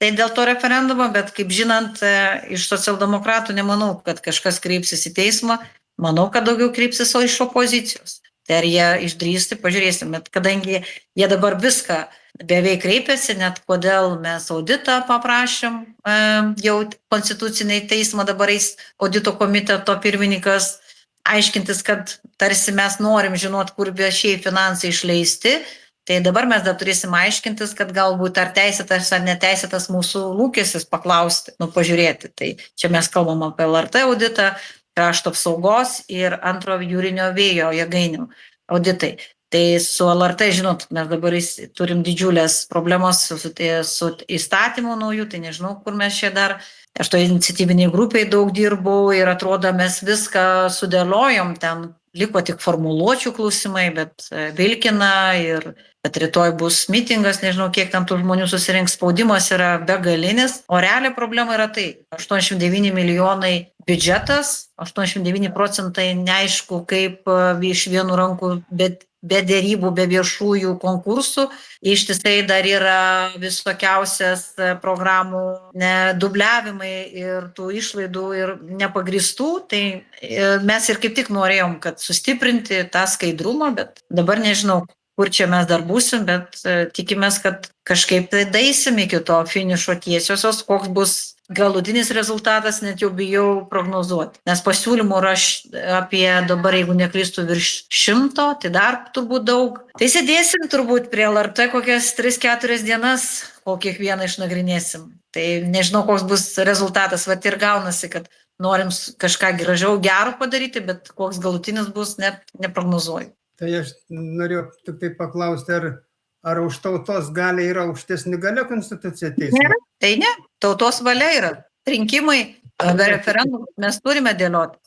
Tai dėl to referendumo, bet kaip žinant, iš socialdemokratų nemanau, kad kažkas kreipsis į teismą. Manau, kad daugiau kreipsis iš opozicijos. Tai ar jie išdrįsti, pažiūrėsim. Bet kadangi jie dabar viską beveik kreipėsi, net kodėl mes auditą paprašėm, jau konstituciniai teismą dabar eis audito komiteto pirmininkas aiškintis, kad tarsi mes norim žinot, kur viešieji finansai išleisti, tai dabar mes dar turėsim aiškintis, kad galbūt ar teisėtas ar neteisėtas mūsų lūkestis paklausti, pažiūrėti. Tai čia mes kalbam apie LRT auditą, krašto apsaugos ir antro jūrinio vėjo jėgainių auditai. Tai su LRT, žinot, mes dabar turim didžiulės problemos su įstatymu naujų, tai nežinau, kur mes čia dar. Aš to iniciatyviniai grupiai daug dirbau ir atrodo, mes viską sudėliojom, ten liko tik formuluočių klausimai, bet vilkina ir kad rytoj bus mitingas, nežinau, kiek ten tų žmonių susirinks, spaudimas yra begalinis, o realiai problema yra tai, 89 milijonai biudžetas, 89% neaišku, kaip iš vienų rankų, bet be dėrybų, be viešųjų konkursų, ištisai dar yra visokiausias programų dubliavimai ir tų išlaidų ir nepagristų, tai mes ir kaip tik norėjom, kad sustiprinti tą skaidrumą, bet dabar nežinau, kur čia mes dar būsim, bet tikimės, kad kažkaip tai daisim iki to finišo tiesiosios, koks bus galutinis rezultatas, net jau bijau prognozuoti. Nes pasiūlymų apie dabar, jeigu neklystu, virš 100, tai dar turbūt daug. Tai sėdėsim turbūt prie LRT kokias 3-4 dienas, kol kiekvieną išnagrinėsim. Tai nežinau, koks bus rezultatas, bet ir gaunasi, kad norim kažką gražiau, gero padaryti, bet koks galutinis bus, net neprognozuoju. Tai aš norėjau tik tai paklausti, ar už tautos galia yra aukštesnė galia konstitucija teismo? Ne, tai ne, tautos valia yra. Rinkimai, be referendumų mes turime dėlioti.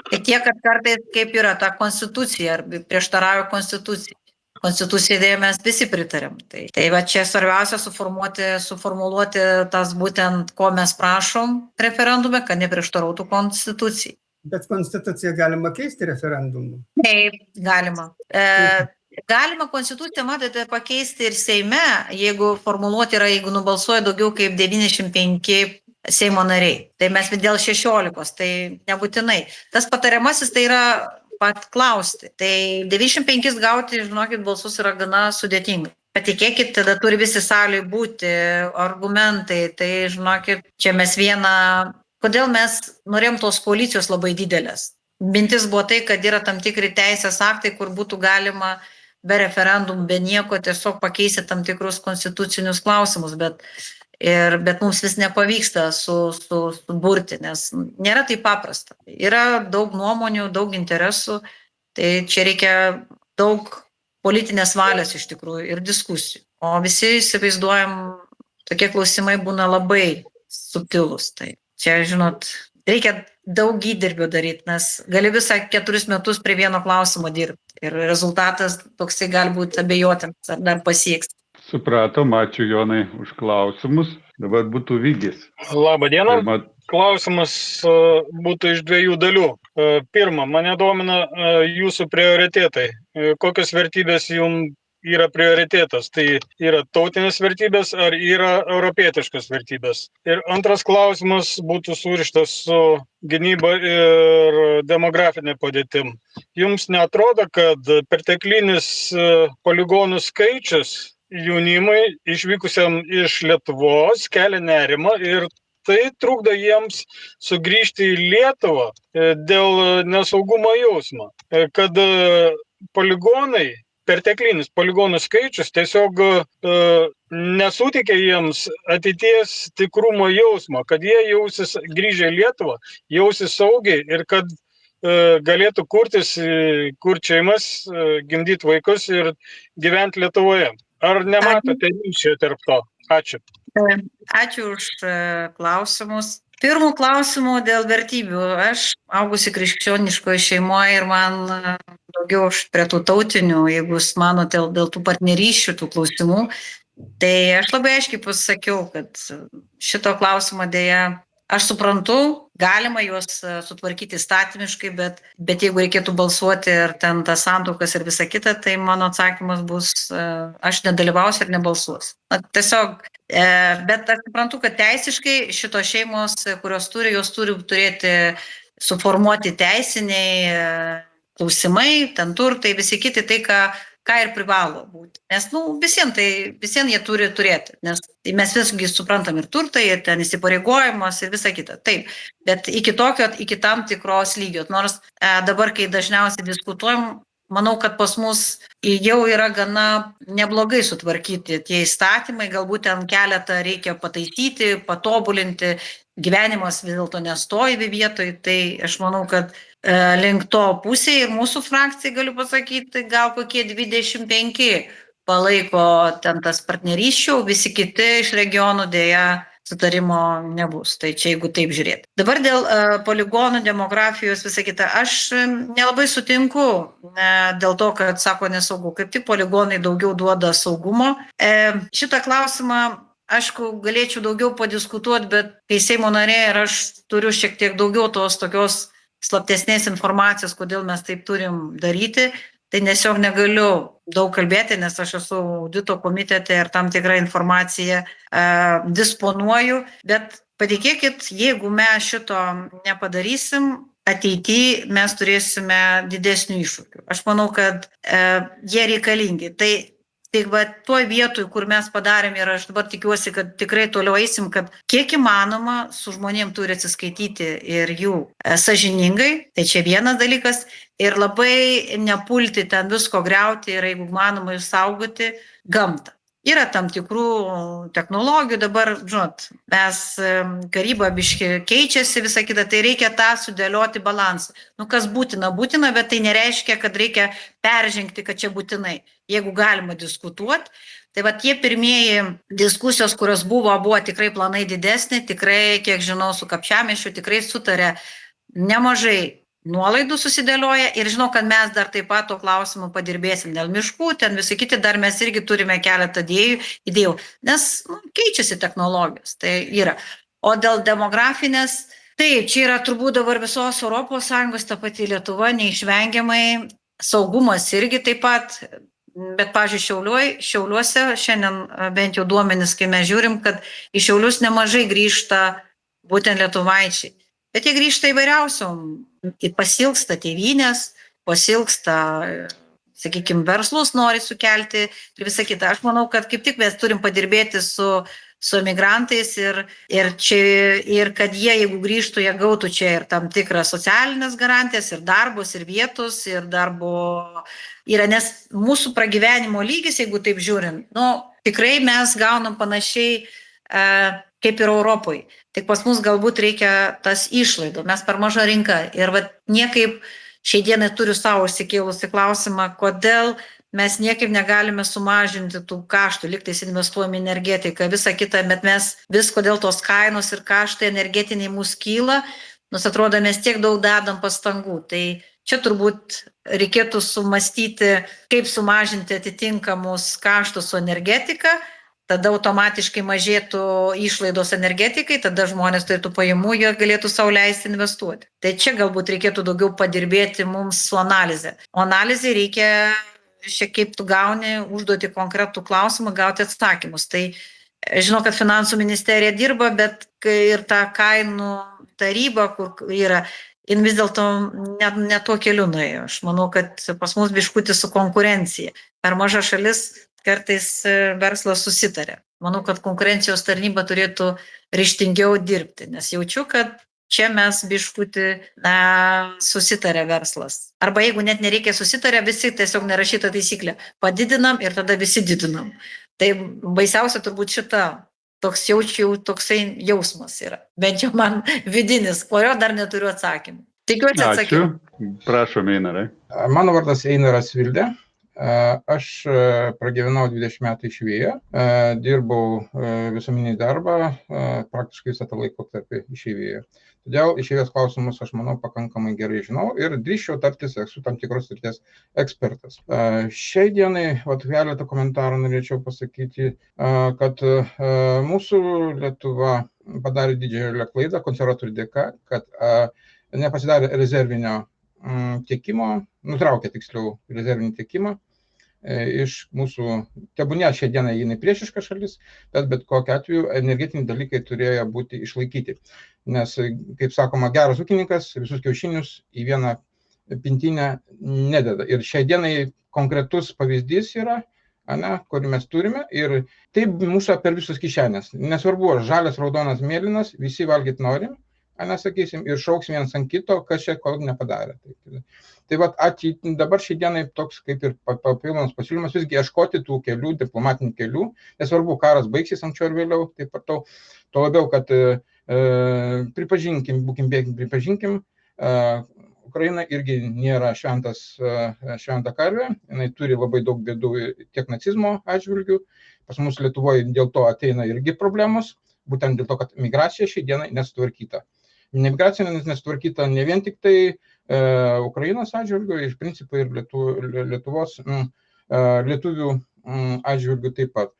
Tik tiek, kad kartais kaip yra ta konstitucija, ar prieštarauja konstitucija. Konstitucijai mes visi pritarėm. Tai va čia svarbiausia suformuluoti tas būtent, ko mes prašom referendume, kad neprieštarautų konstitucijai. Bet konstituciją galima keisti referendumu? Taip, galima. Galima konstituciją, matote, pakeisti ir Seime, jeigu formuluoti yra, jeigu nubalsuoja daugiau kaip 95 Seimo nariai. Tai mes dėl 16, tai nebūtinai. Tas patariamasis tai yra paklausti. Tai 95 gauti, žinokit, balsus yra gana sudėtinga. Patikėkit, tada turi visi salėje būti argumentai. Tai, žinokit, čia mes Kodėl mes norėjom tos koalicijos labai didelės? Mintis buvo tai, kad yra tam tikri teisės aktai, kur būtų galima be referendumų, be nieko tiesiog pakeisti tam tikrus konstitucinius klausimus, bet bet mums vis nepavyksta suburti, nes nėra taip paprasta. Yra daug nuomonių, daug interesų, tai čia reikia daug politinės valios iš tikrųjų ir diskusijų. O visi įsivaizduojam, tokie klausimai būna labai subtilūs. Tai čia, žinot, reikia daug įdirbio daryti, nes gali visą 4 metus prie vieno klausimo dirbti. Ir rezultatas toksai gali būti abejotinas, ar dar pasieks. Supratom, ačiū Jonai už klausimus. Dabar būtų Vigis. Labą dieną. Klausimas būtų iš 2 dalių. Pirma, mane domina jūsų prioritetai. Kokios vertybės jums yra prioritetas? Tai yra tautinės vertybės ar yra europietiškas vertybės? Ir antras klausimas būtų surištas su gynyba ir demografinė padėtim. Jums neatrodo, kad perteklinis poligonų skaičius jaunimui išvykusiam iš Lietuvos kelia nerimą ir tai trukdo jiems sugrįžti į Lietuvą dėl nesaugumo jausmo, kad poligonai, perteklinis poligonų skaičius tiesiog nesuteikia jiems ateities tikrumo jausmo, kad jie jausis grįžę į Lietuvą, jausis saugiai ir kad galėtų kurtis, kurti šeimas, gimdyti vaikus ir gyventi Lietuvoje. Ar nematote ryšio tarp to? Ačiū. Ačiū už klausimus. Pirmų klausimų dėl vertybių. Aš augusi krikščioniškoje šeimoje ir man daugiau prie tų tautinių, jeigu jūs manote dėl tų partnerysčių, tų klausimų, tai aš labai aiškiai pasakiau, kad šito klausimo dėja aš suprantu, galima juos sutvarkyti įstatymiškai, bet jeigu reikėtų balsuoti ir ten tas santuokas ir visa kita, tai mano atsakymas bus, aš nedalyvausiu ir nebalsuosiu. Tiesiog, bet aš suprantu, kad teisiškai šitos šeimos, kurios turi, jos turi turėti suformuoti teisiniai klausimai, ten turtai, visi kiti, tai ką ir privalo būti. Nes visiems jie turi turėti, nes mes visgi suprantam ir turtai, ir ten įsipareigojimas ir visa kita. Taip, bet iki tam tikros lygio. Nors dabar, kai dažniausiai diskutuojam, manau, kad pas mus jau yra gana neblogai sutvarkyti tie įstatymai, galbūt ten keletą reikia pataisyti, patobulinti, gyvenimas vis dėlto nestoja vietoj, tai aš manau, kad link to pusėje ir mūsų frakcijai galiu pasakyti, gal kokie 25 palaiko ten tas partnerysčių, visi kiti iš regionų dėja sutarimo nebus. Tai čia jeigu taip žiūrėti. Dabar dėl poligonų, demografijos, visą kitą, aš nelabai sutinku dėl to, kad sako nesaugu. Kaip tik poligonai daugiau duoda saugumo. Šitą klausimą, aišku, galėčiau daugiau padiskutuoti, bet kai Seimo narė ir aš turiu šiek tiek daugiau tos tokios slaptesnės informacijos, kodėl mes taip turim daryti, tai tiesiog negaliu daug kalbėti, nes aš esu audito komitete ir tam tikrą informaciją disponuoju, bet patikėkit, jeigu mes šito nepadarysim, ateityje mes turėsime didesnių iššūkių. Aš manau, kad jie reikalingi. Tai va, toj vietoj, kur mes padarėm ir aš dabar tikiuosi, kad tikrai toliau eisim, kad kiek įmanoma su žmonėm turi atsiskaityti ir jų sąžiningai, tai čia vienas dalykas, ir labai nepulti ten visko griauti ir jeigu manoma išsaugoti gamtą. Yra tam tikrų technologijų, dabar, žinot, mes karyba biški keičiasi, visą kitą, tai reikia tą sudėlioti balansą. Kas būtina, bet tai nereiškia, kad reikia peržengti, kad čia būtinai. Jeigu galima diskutuoti, tai va tie pirmieji diskusijos, kurios buvo tikrai planai didesni, tikrai, kiek žinau, su Kapčiamiešiu tikrai sutarė nemažai nuolaidų susidėlioja ir žinau, kad mes dar taip pat to klausimu padirbėsim dėl miškų, ten visi kiti, dar mes irgi turime keletą idėjų, nes keičiasi technologijos, tai yra. O dėl demografinės, taip, čia yra turbūt dabar visos ES, ta pati Lietuva, neišvengiamai, saugumas irgi taip pat, bet, pavyzdžiui, Šiauliuose, šiandien bent jau duomenis, kai mes žiūrim, kad į Šiaulius nemažai grįžta būtent lietuvaičiai. Bet jie grįžta įvairiausiom, pasilgsta tėvynės, pasilgsta, sakykime, verslus nori sukelti ir visą kitą. Aš manau, kad kaip tik mes turim padirbėti su emigrantais ir kad jie, jeigu grįžtų, jie gautų čia ir tam tikras socialinės garantijas, ir darbus, ir vietos, ir darbo yra, nes mūsų pragyvenimo lygis, jeigu taip žiūrint, tikrai mes gaunam panašiai kaip ir Europoje. Tik pas mus galbūt reikia tas išlaidų. Mes per maža rinka. Ir niekaip šiai dienai turiu savo išsikėlusi klausimą, kodėl mes niekaip negalime sumažinti tų kaštų, liktais investuojame į energetiką, visą kitą, bet mes kodėl tos kainos ir kaštai energetiniai mūsų kyla, nors atrodo, mes tiek daug dedam pastangų. Tai čia turbūt reikėtų sumastyti, kaip sumažinti atitinkamus kaštus su energetika, tada automatiškai mažėtų išlaidos energetikai, tada žmonės turėtų pajamų, jie galėtų sau leisti investuoti. Tai čia galbūt reikėtų daugiau padirbėti mums su analize. O analizai reikia šiek tiek tu gauni užduoti konkretų klausimą, gauti atsakymus. Tai žinau, kad finansų ministerija dirba, bet ir ta kainų taryba, kur yra, vis dėlto ne tuo keliu nuėjo. Aš manau, kad pas mus biškutį su konkurencija. Per maža šalis kartais verslas susitarė. Manau, kad konkurencijos tarnyba turėtų ryžtingiau dirbti, nes jaučiu, kad čia mes biškutį susitarė verslas. Arba jeigu net nereikia susitarę, visi tiesiog nerašyta taisyklė. Padidinam ir tada visi didinam. Tai baisiausia turbūt šita. Toks toksai jausmas yra. Bent jau man vidinis, kurio dar neturiu atsakymų. Tikiuosi atsakiau. Ačiū. Prašom, Einarai. Mano vardas Einaras Vildė. Aš pragyvenau 20 metų išeivijoje, dirbau visuomeninį darbą, praktiškai visą tą laikotarpį išeivijoje. Todėl išeivijos klausimus aš manau pakankamai gerai žinau ir drįsčiau tartis, esu tam tikros srities ekspertas. Šiai dienai, keletą komentarų norėčiau pasakyti, kad mūsų Lietuva padarė didžiulę klaidą konservatorių dėka, kad nepasidarė rezervinio tiekimo, nutraukė tiksliau rezervinį tiekimą iš mūsų, tebūnie šią dieną jinai priešiška šalis, bet kokiu atveju energetiniai dalykai turėjo būti išlaikyti. Nes, kaip sakoma, geras ūkininkas visus kiaušinius į vieną pintinę nededa. Ir šią dienai konkretus pavyzdys yra, kurį mes turime, ir taip mūsų per visus kišenės. Nesvarbu, žalias, raudonas, mėlynas, visi valgyti norim, sakysim, ir šauksim vienas ant kito, kas čia ko nepadarė. Tai dabar šiai dienai toks kaip ir papildomas pasiūlymas visgi ieškoti tų kelių, diplomatinių kelių, nesvarbu, karas baigsis anksčiau ar vėliau, taip to labiau, kad pripažinkim, Ukraina irgi nėra šventa karvė, jinai turi labai daug bėdų tiek nacizmo atžvilgių, pas mus Lietuvoje dėl to ateina irgi problemos, būtent dėl to, kad migracija šiai dienai nesutvarkyta. Migracija nesutvarkyta ne vien tik tai Ukrainos atžvilgių, iš principo ir Lietuvos lietuvių atžvilgių taip pat.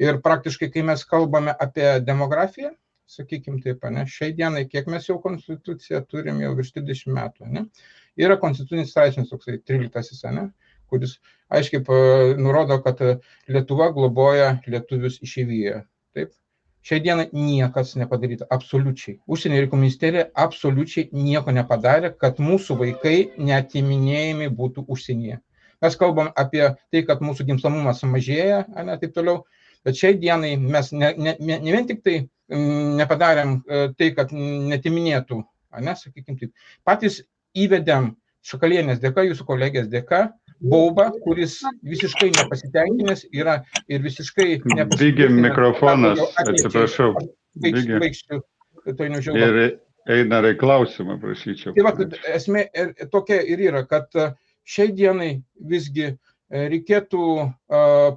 Ir praktiškai, kai mes kalbame apie demografiją, sakykim taip, šiai dienai, kiek mes jau konstituciją turim jau virš 30 metų, yra konstitucinis straipsnis toksai 13, kuris aiškiai nurodo, kad Lietuva globoja lietuvius išeivijoje. Taip. Šiai dienai niekas nepadaryta, absoliučiai. Užsienio reikalų ministerija absoliučiai nieko nepadarė, kad mūsų vaikai neatiminėjami būtų užsienyje. Mes kalbam apie tai, kad mūsų gimstamumas sumažėja, taip toliau, bet šiai dienai mes ne vien tik tai nepadarėm tai, kad netiminėtų, sakykim taip. Patys įvedėm Šakalienės dėka, jūsų kolegės dėka, baubą, kuris visiškai nepasitenkinęs yra ir visiškai nepasitenkinęs. Bigi mikrofonas, atsiprašau. Baigsiu, to neužilgo. Ir Einarai klausimą prašyčiau. Tai esmė tokia ir yra, kad šiai dienai visgi reikėtų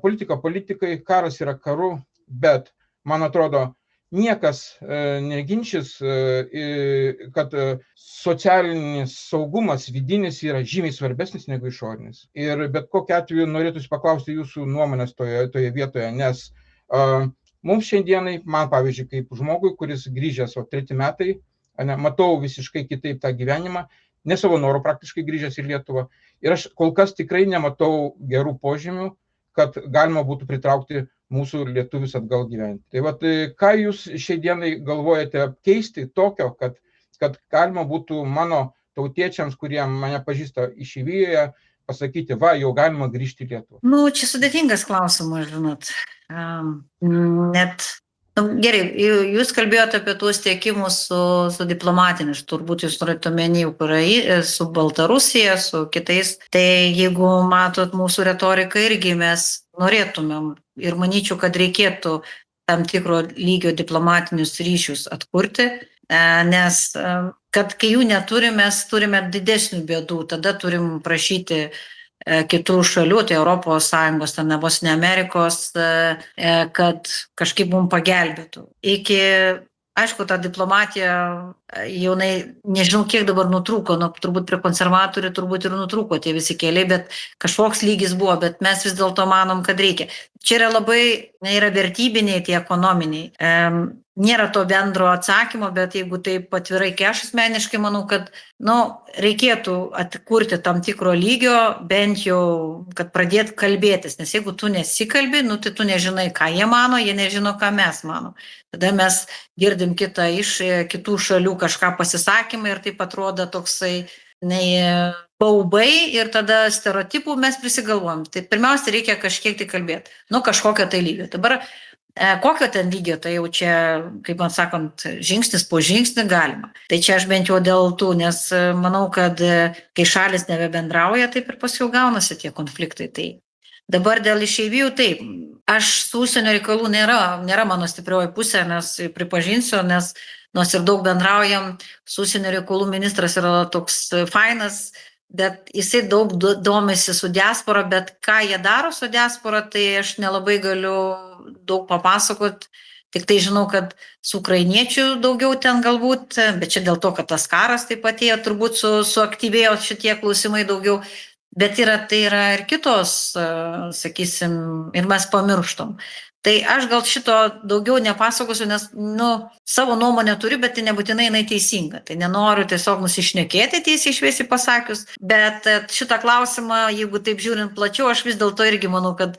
politikai, karas yra karu, bet, man atrodo, niekas neginčys, kad socialinis saugumas vidinis yra žymiai svarbesnis negu išorinis. Ir bet kokiu atveju norėtųsi paklausti jūsų nuomonės toje vietoje, nes mums šiandienai, man pavyzdžiui, kaip žmogui, kuris grįžęs 3 metai, matau visiškai kitaip tą gyvenimą, ne savo norų praktiškai grįžęs į Lietuvą. Ir aš kol kas tikrai nematau gerų požymių, kad galima būtų pritraukti mūsų lietuvius atgal gyventi. Tai ką jūs šiai dienai galvojate keisti tokio, kad galima būtų mano tautiečiams, kurie mane pažįsta išeivijoje, pasakyti, jau galima grįžti į Lietuvą? Čia sudėtingas klausimas, žinot. Gerai, jūs kalbėjote apie tuos tiekimus su diplomatiniais, turbūt jūs norite omeny su Baltarusija, su kitais. Tai jeigu matot mūsų retoriką irgi mes norėtumėm ir manyčiau, kad reikėtų tam tikro lygio diplomatinius ryšius atkurti, nes kad kai jų neturime, mes turime didesnių bėdų, tada turim prašyti kitų šalių, tai Europos Sąjungos, ten vos ne Amerikos, kad kažkaip mums pagelbėtų. Aišku, ta diplomatija jaunai, nežinau, kiek dabar nutrūko, turbūt prie konservatorių turbūt ir nutrūko tie visi keliai, bet kažkoks lygis buvo, bet mes vis dėlto manom, kad reikia. Čia yra labai, yra vertybiniai, tie ekonominiai. Nėra to bendro atsakymo, bet jeigu taip atvirai, aš asmeniškai manau, kad reikėtų atkurti tam tikro lygio, bent jau, kad pradėt kalbėtis, nes jeigu tu nesikalbi, tai tu nežinai, ką jie mano, jie nežino, ką mes manom. Tada mes girdim kitą iš kitų šalių kažką pasisakymą ir taip atrodo toksai baubai ir tada stereotipų mes prisigalvojam. Tai pirmiausia, reikia kažkiek tai kalbėti, kažkokio tai lygio. Dabar kokio ten lygio, tai jau čia, kaip man sakant, žingsnis po žingsnį galima. Tai čia aš bent jau dėl tų, nes manau, kad kai šalis nebebendrauja, taip ir paskui gaunasi tie konfliktai. Tai dabar dėl išeivijų, taip, aš su užsienio reikalų nėra mano stiprioji pusė, nes pripažinsiu, nes nors ir daug bendraujam, su užsienio reikalų ministras yra toks fainas, bet jisai daug domisi su diaspora, bet ką jie daro su diaspora, tai aš nelabai galiu daug papasakot, tik tai žinau, kad su ukrainiečių daugiau ten galbūt, bet čia dėl to, kad tas karas taip atėjo, turbūt suaktyvėjo šitie klausimai daugiau, bet tai yra ir kitos, sakysim, ir mes pamirštom. Tai aš gal šito daugiau nepasakosiu, nes savo nuomonę turiu, bet tai nebūtinai jinai teisinga. Tai nenoriu tiesiog nusišnekėti tiesiai šviesiai pasakius, bet šitą klausimą, jeigu taip žiūrint plačiau, aš vis dėlto irgi manau, kad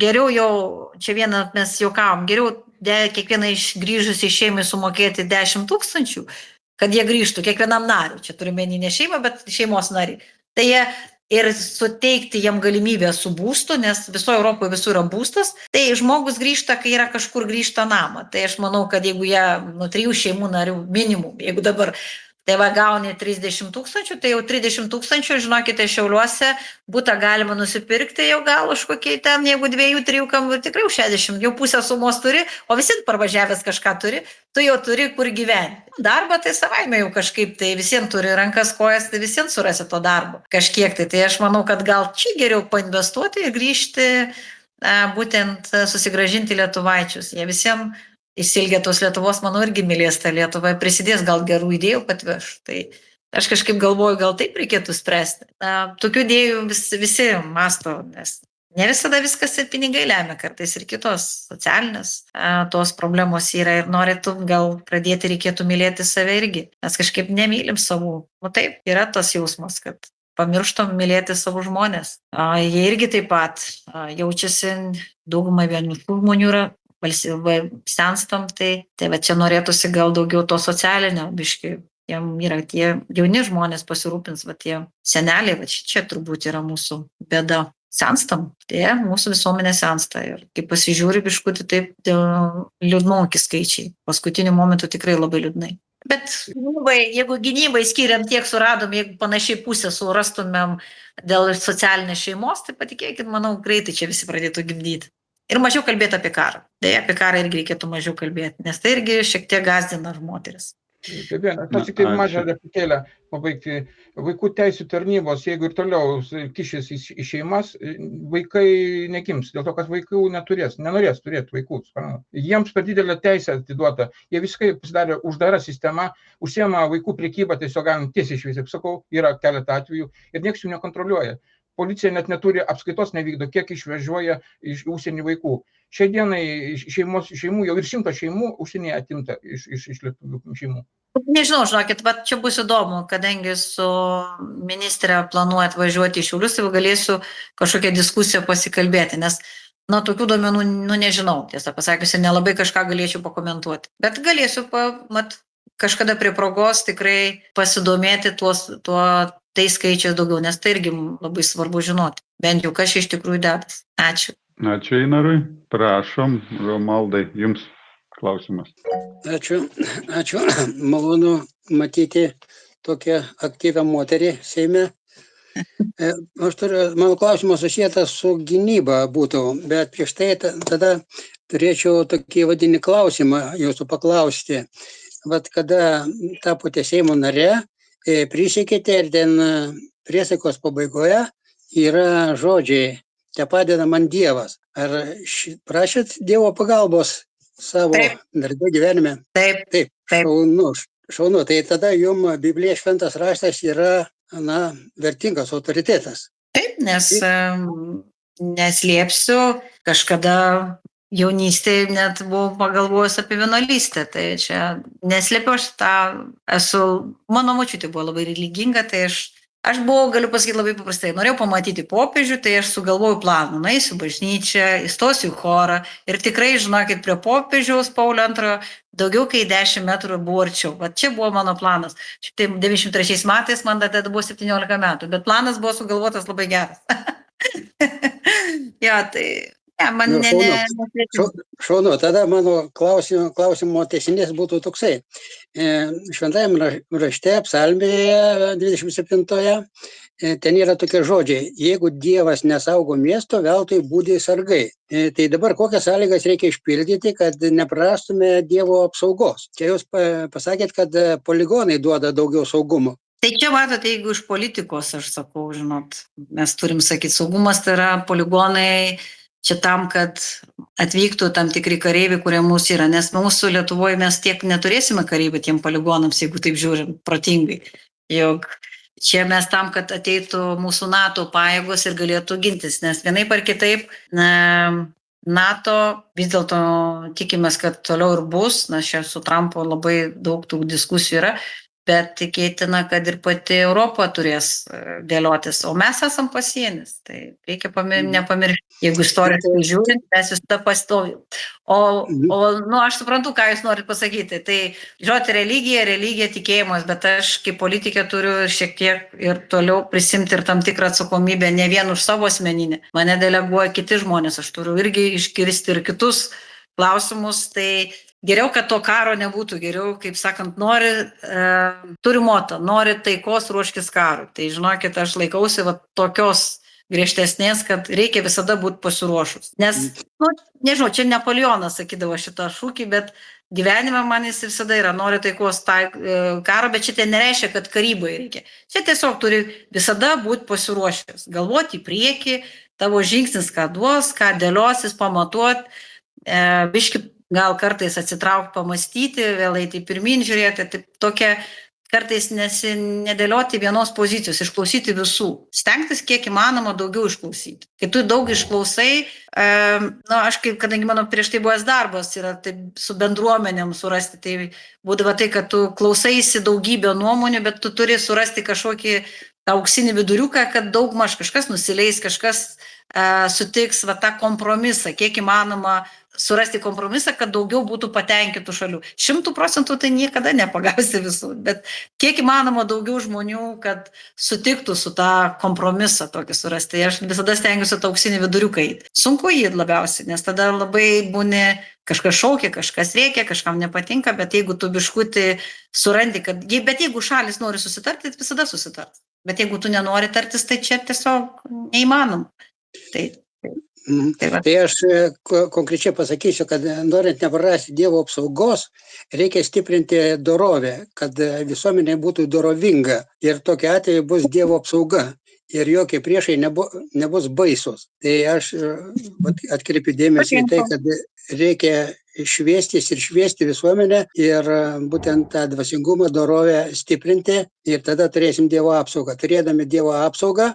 geriau jau, čia vieną mes juokavom, geriau kiekvieną grįžusiai šeimai sumokėti 10 000, kad jie grįžtų kiekvienam nariui. Čia turime ne šeimą, bet šeimos nariai. Tai jie ir suteikti jiem galimybę su būstu, nes visoje Europoje visur yra būstas, tai žmogus grįžta, kai yra kažkur grįžta namą. Tai aš manau, kad jeigu jie 3 šeimų narių minimum, jeigu dabar gauni 30 000, tai jau 30 000, žinokite, Šiauliuose būtą galima nusipirkti jau gal už kokiai ten, jeigu 2-3 kambarų, tikrai 60, jau pusę sumos turi, o visi parvažiavęs kažką turi, tu jau turi kur gyventi. Darbą tai savaime jau kažkaip, tai visiems turi rankas, kojas, tai visiems surasi to darbo kažkiek. Tai aš manau, kad gal čia geriau painvestuoti ir grįžti, būtent susigrąžinti lietuvaičius. Jie visiems įsilgė tos Lietuvos, manau, irgi mylės tą Lietuvą, prisidės gal gerų idėjų patveš. Tai aš kažkaip galvoju, gal taip reikėtų spręsti. Tokių idėjų visi masto, nes ne visada viskas ir pinigai lemia, kartais ir kitos socialinės tos problemos yra ir norėtum gal pradėti reikėtų mylėti save irgi, nes kažkaip nemylim savų. Taip, yra tas jausmas, kad pamirštam mylėti savo žmonės. Jie irgi taip pat jaučiasi, daugumai vienišų žmonių yra, senstam, tai va čia norėtųsi gal daugiau to socialinio biškai. Jiem yra tie jauni žmonės pasirūpins, va tie seneliai, va čia turbūt yra mūsų bėda. Senstam, tai mūsų visuomenė sensta ir kai pasižiūri biškutį, taip liūdnoki skaičiai. Paskutiniu momentu tikrai labai liūdnai. Bet jeigu gynybai skiriam tiek suradom, jeigu panašiai pusę surastumėm dėl socialinės šeimos, tai patikėkit, manau, greitai čia visi pradėtų gimdyti. Ir mažiau kalbėti apie karą. Deja, apie karą irgi reikėtų mažiau kalbėti, nes tai irgi šiek tiek gąsdina moteris. Taip, aš tik tai mažą replikėlę pabaigti. Vaikų teisų tarnybos, jeigu ir toliau kišis į šeimas, vaikai negims, dėl to, kad vaikų nenorės turėti vaikų. Jiems per didelę teisę atiduota. Jie viskai pasidarė uždara sistema, užsiema vaikų prekybą, tiesiog galim tiesiai šviesiai, sakau, yra keletą atvejų ir niekas jų nekontroliuoja. Policija net neturi apskaitos, nevykdo, kiek išvežioja iš užsienį vaikų. Šiai dienai šeimų jau ir 100 šeimų užsienyje atimta iš lietuvių šeimų. Nežinau, žinokit, bet čia bus įdomu, kadangi su ministrė planuoja atvažiuoti į Šiaulius, tai galėsiu kažkokią diskusiją pasikalbėti, nes tokių duomenų, nežinau, tiesą pasakiusi, nelabai kažką galėčiau pakomentuoti. Bet galėsiu kažkada prie progos tikrai pasidomėti tai skaičiais daugiau, nes tai irgi labai svarbu žinoti, bent jau kas iš tikrųjų dedas. Ačiū. Ačiū Einarui. Prašom, Romaldai, jums klausimas. Ačiū. Malonu matyti tokią aktyvią moterį Seime. Mano klausimas susijęs su gynyba būtų, bet prieš tai tada turėčiau tokį vadinį klausimą jūsų paklausti. Vat kada tapote Seimo nare, prisiekėte ir ten priesaikos pabaigoje yra žodžiai, te padeda man Dievas. Ar prašėt Dievo pagalbos savo darbe gyvenime? Taip. Šaunu. Tai tada jums Biblija šventas raštas yra, vertingas autoritetas. Taip, nes neslėpsiu, kažkada jaunystėje net buvau pagalvojus apie vienuolystę, tai čia neslėpiu, mano močiutė buvo labai religinga, tai aš buvau, galiu pasakyti labai paprastai, norėjau pamatyti popiežių, tai aš sugalvojau planą, nueisiu bažnyčią, įstosiu į chorą ir tikrai, žinokit, prie popiežiaus Paulio II daugiau kai 10 metrų buvo arčiau. Va čia buvo mano planas. Šitai 93 metais man tada buvo 17 metų, bet planas buvo sugalvotas labai geras. Ja, tai man Šaunu, tada mano klausimo tęsinys būtų toksai. Šventajame rašte, psalmėje 27-oje, ten yra tokie žodžiai, jeigu Dievas nesaugo miesto, veltui budi sargai. Tai dabar kokias sąlygas reikia išpildyti, kad neprastume Dievo apsaugos? Čia jūs pasakėt, kad poligonai duoda daugiau saugumo. Tai čia matote, jeigu iš politikos, aš sakau, žinot, mes turim sakyti, saugumas tai yra poligonai, čia tam, kad atvyktų tam tikri kareiviai, kurie mūsų yra, nes mūsų Lietuvoje mes tiek neturėsime kareivių tiem poligonams, jeigu taip žiūrim protingai. Jog čia mes tam, kad ateitų mūsų NATO pajėgos ir galėtų gintis, nes vienaip ar kitaip NATO vis dėlto tikimės, kad toliau ir bus, nes čia su Trumpu labai daug tų diskusijų yra, bet tikėtina, kad ir pati Europa turės dėliotis, o mes esam pasienis, tai reikia nepamiršti, jeigu istoriškai žiūrint, mes visada pastovim. Aš suprantu, ką jūs norit pasakyti, tai žodžiu, religija, tikėjimas, bet aš kaip politikė turiu šiek tiek ir toliau prisimti ir tam tikrą atsakomybę, ne vien už savo asmeninį, mane deleguoja kiti žmonės, aš turiu irgi iškirsti ir kitus klausimus, tai geriau, kad to karo nebūtų, geriau, kaip sakant, turi motą, nori taikos, ruoškis karui. Tai žinokit, aš laikausi tokios griežtesnės, kad reikia visada būti pasiruošus. Nes, nežinau, čia Napoleonas sakydavo šitą šūkį, bet gyvenime man jis visada yra, nori taikos karo, bet šitai nereiškia, kad karybai reikia. Čia tiesiog turi visada būti pasiruošęs, galvoti į priekį, tavo žingsnis ką duos, ką dėliosis, pamatuot, biški gal kartais atsitraukti, pamastyti, vėl eiti pirmin žiūrėti, tai tokia kartais nedėlioti vienos pozicijos, išklausyti visų, stengtis kiek įmanoma daugiau išklausyti. Kai tu daug išklausai, aš kadangi mano prieš tai buvęs darbas yra taip, su bendruomenėm surasti, tai būdavo tai, kad tu klausaisi daugybę nuomonių, bet tu turi surasti kažkokį auksinį viduriuką, kad daugmaž kažkas nusileis, kažkas sutiks tą kompromisą, kiek įmanoma surasti kompromisą, kad daugiau būtų patenkintų šalių. 100% tai niekada nepagausi visų, bet kiek įmanoma daugiau žmonių, kad sutiktų su tą kompromisą tokį surasti. Aš visada stengiuosi tą auksinį viduriuką įti. Sunku jį labiausiai, nes tada labai būni kažkas šaukia, kažkas reikia, kažkam nepatinka, bet jeigu tu biškutį surandi, bet jeigu šalis nori susitarti, tai visada susitars. Bet jeigu tu nenori tartis, tai čia tiesiog neįmanom. Tai aš konkrečiai pasakysiu, kad norint neprarasti Dievo apsaugos, reikia stiprinti dorovę, kad visuomenė būtų dorovinga ir tokiu atveju bus Dievo apsauga ir jokie priešai nebus baisus. Tai aš atkreipiu dėmesį į tai, kad reikia šviestis ir šviesti visuomenę ir būtent tą dvasingumą, dorovę stiprinti ir tada turėsim Dievo apsaugą. Turėdami Dievo apsaugą,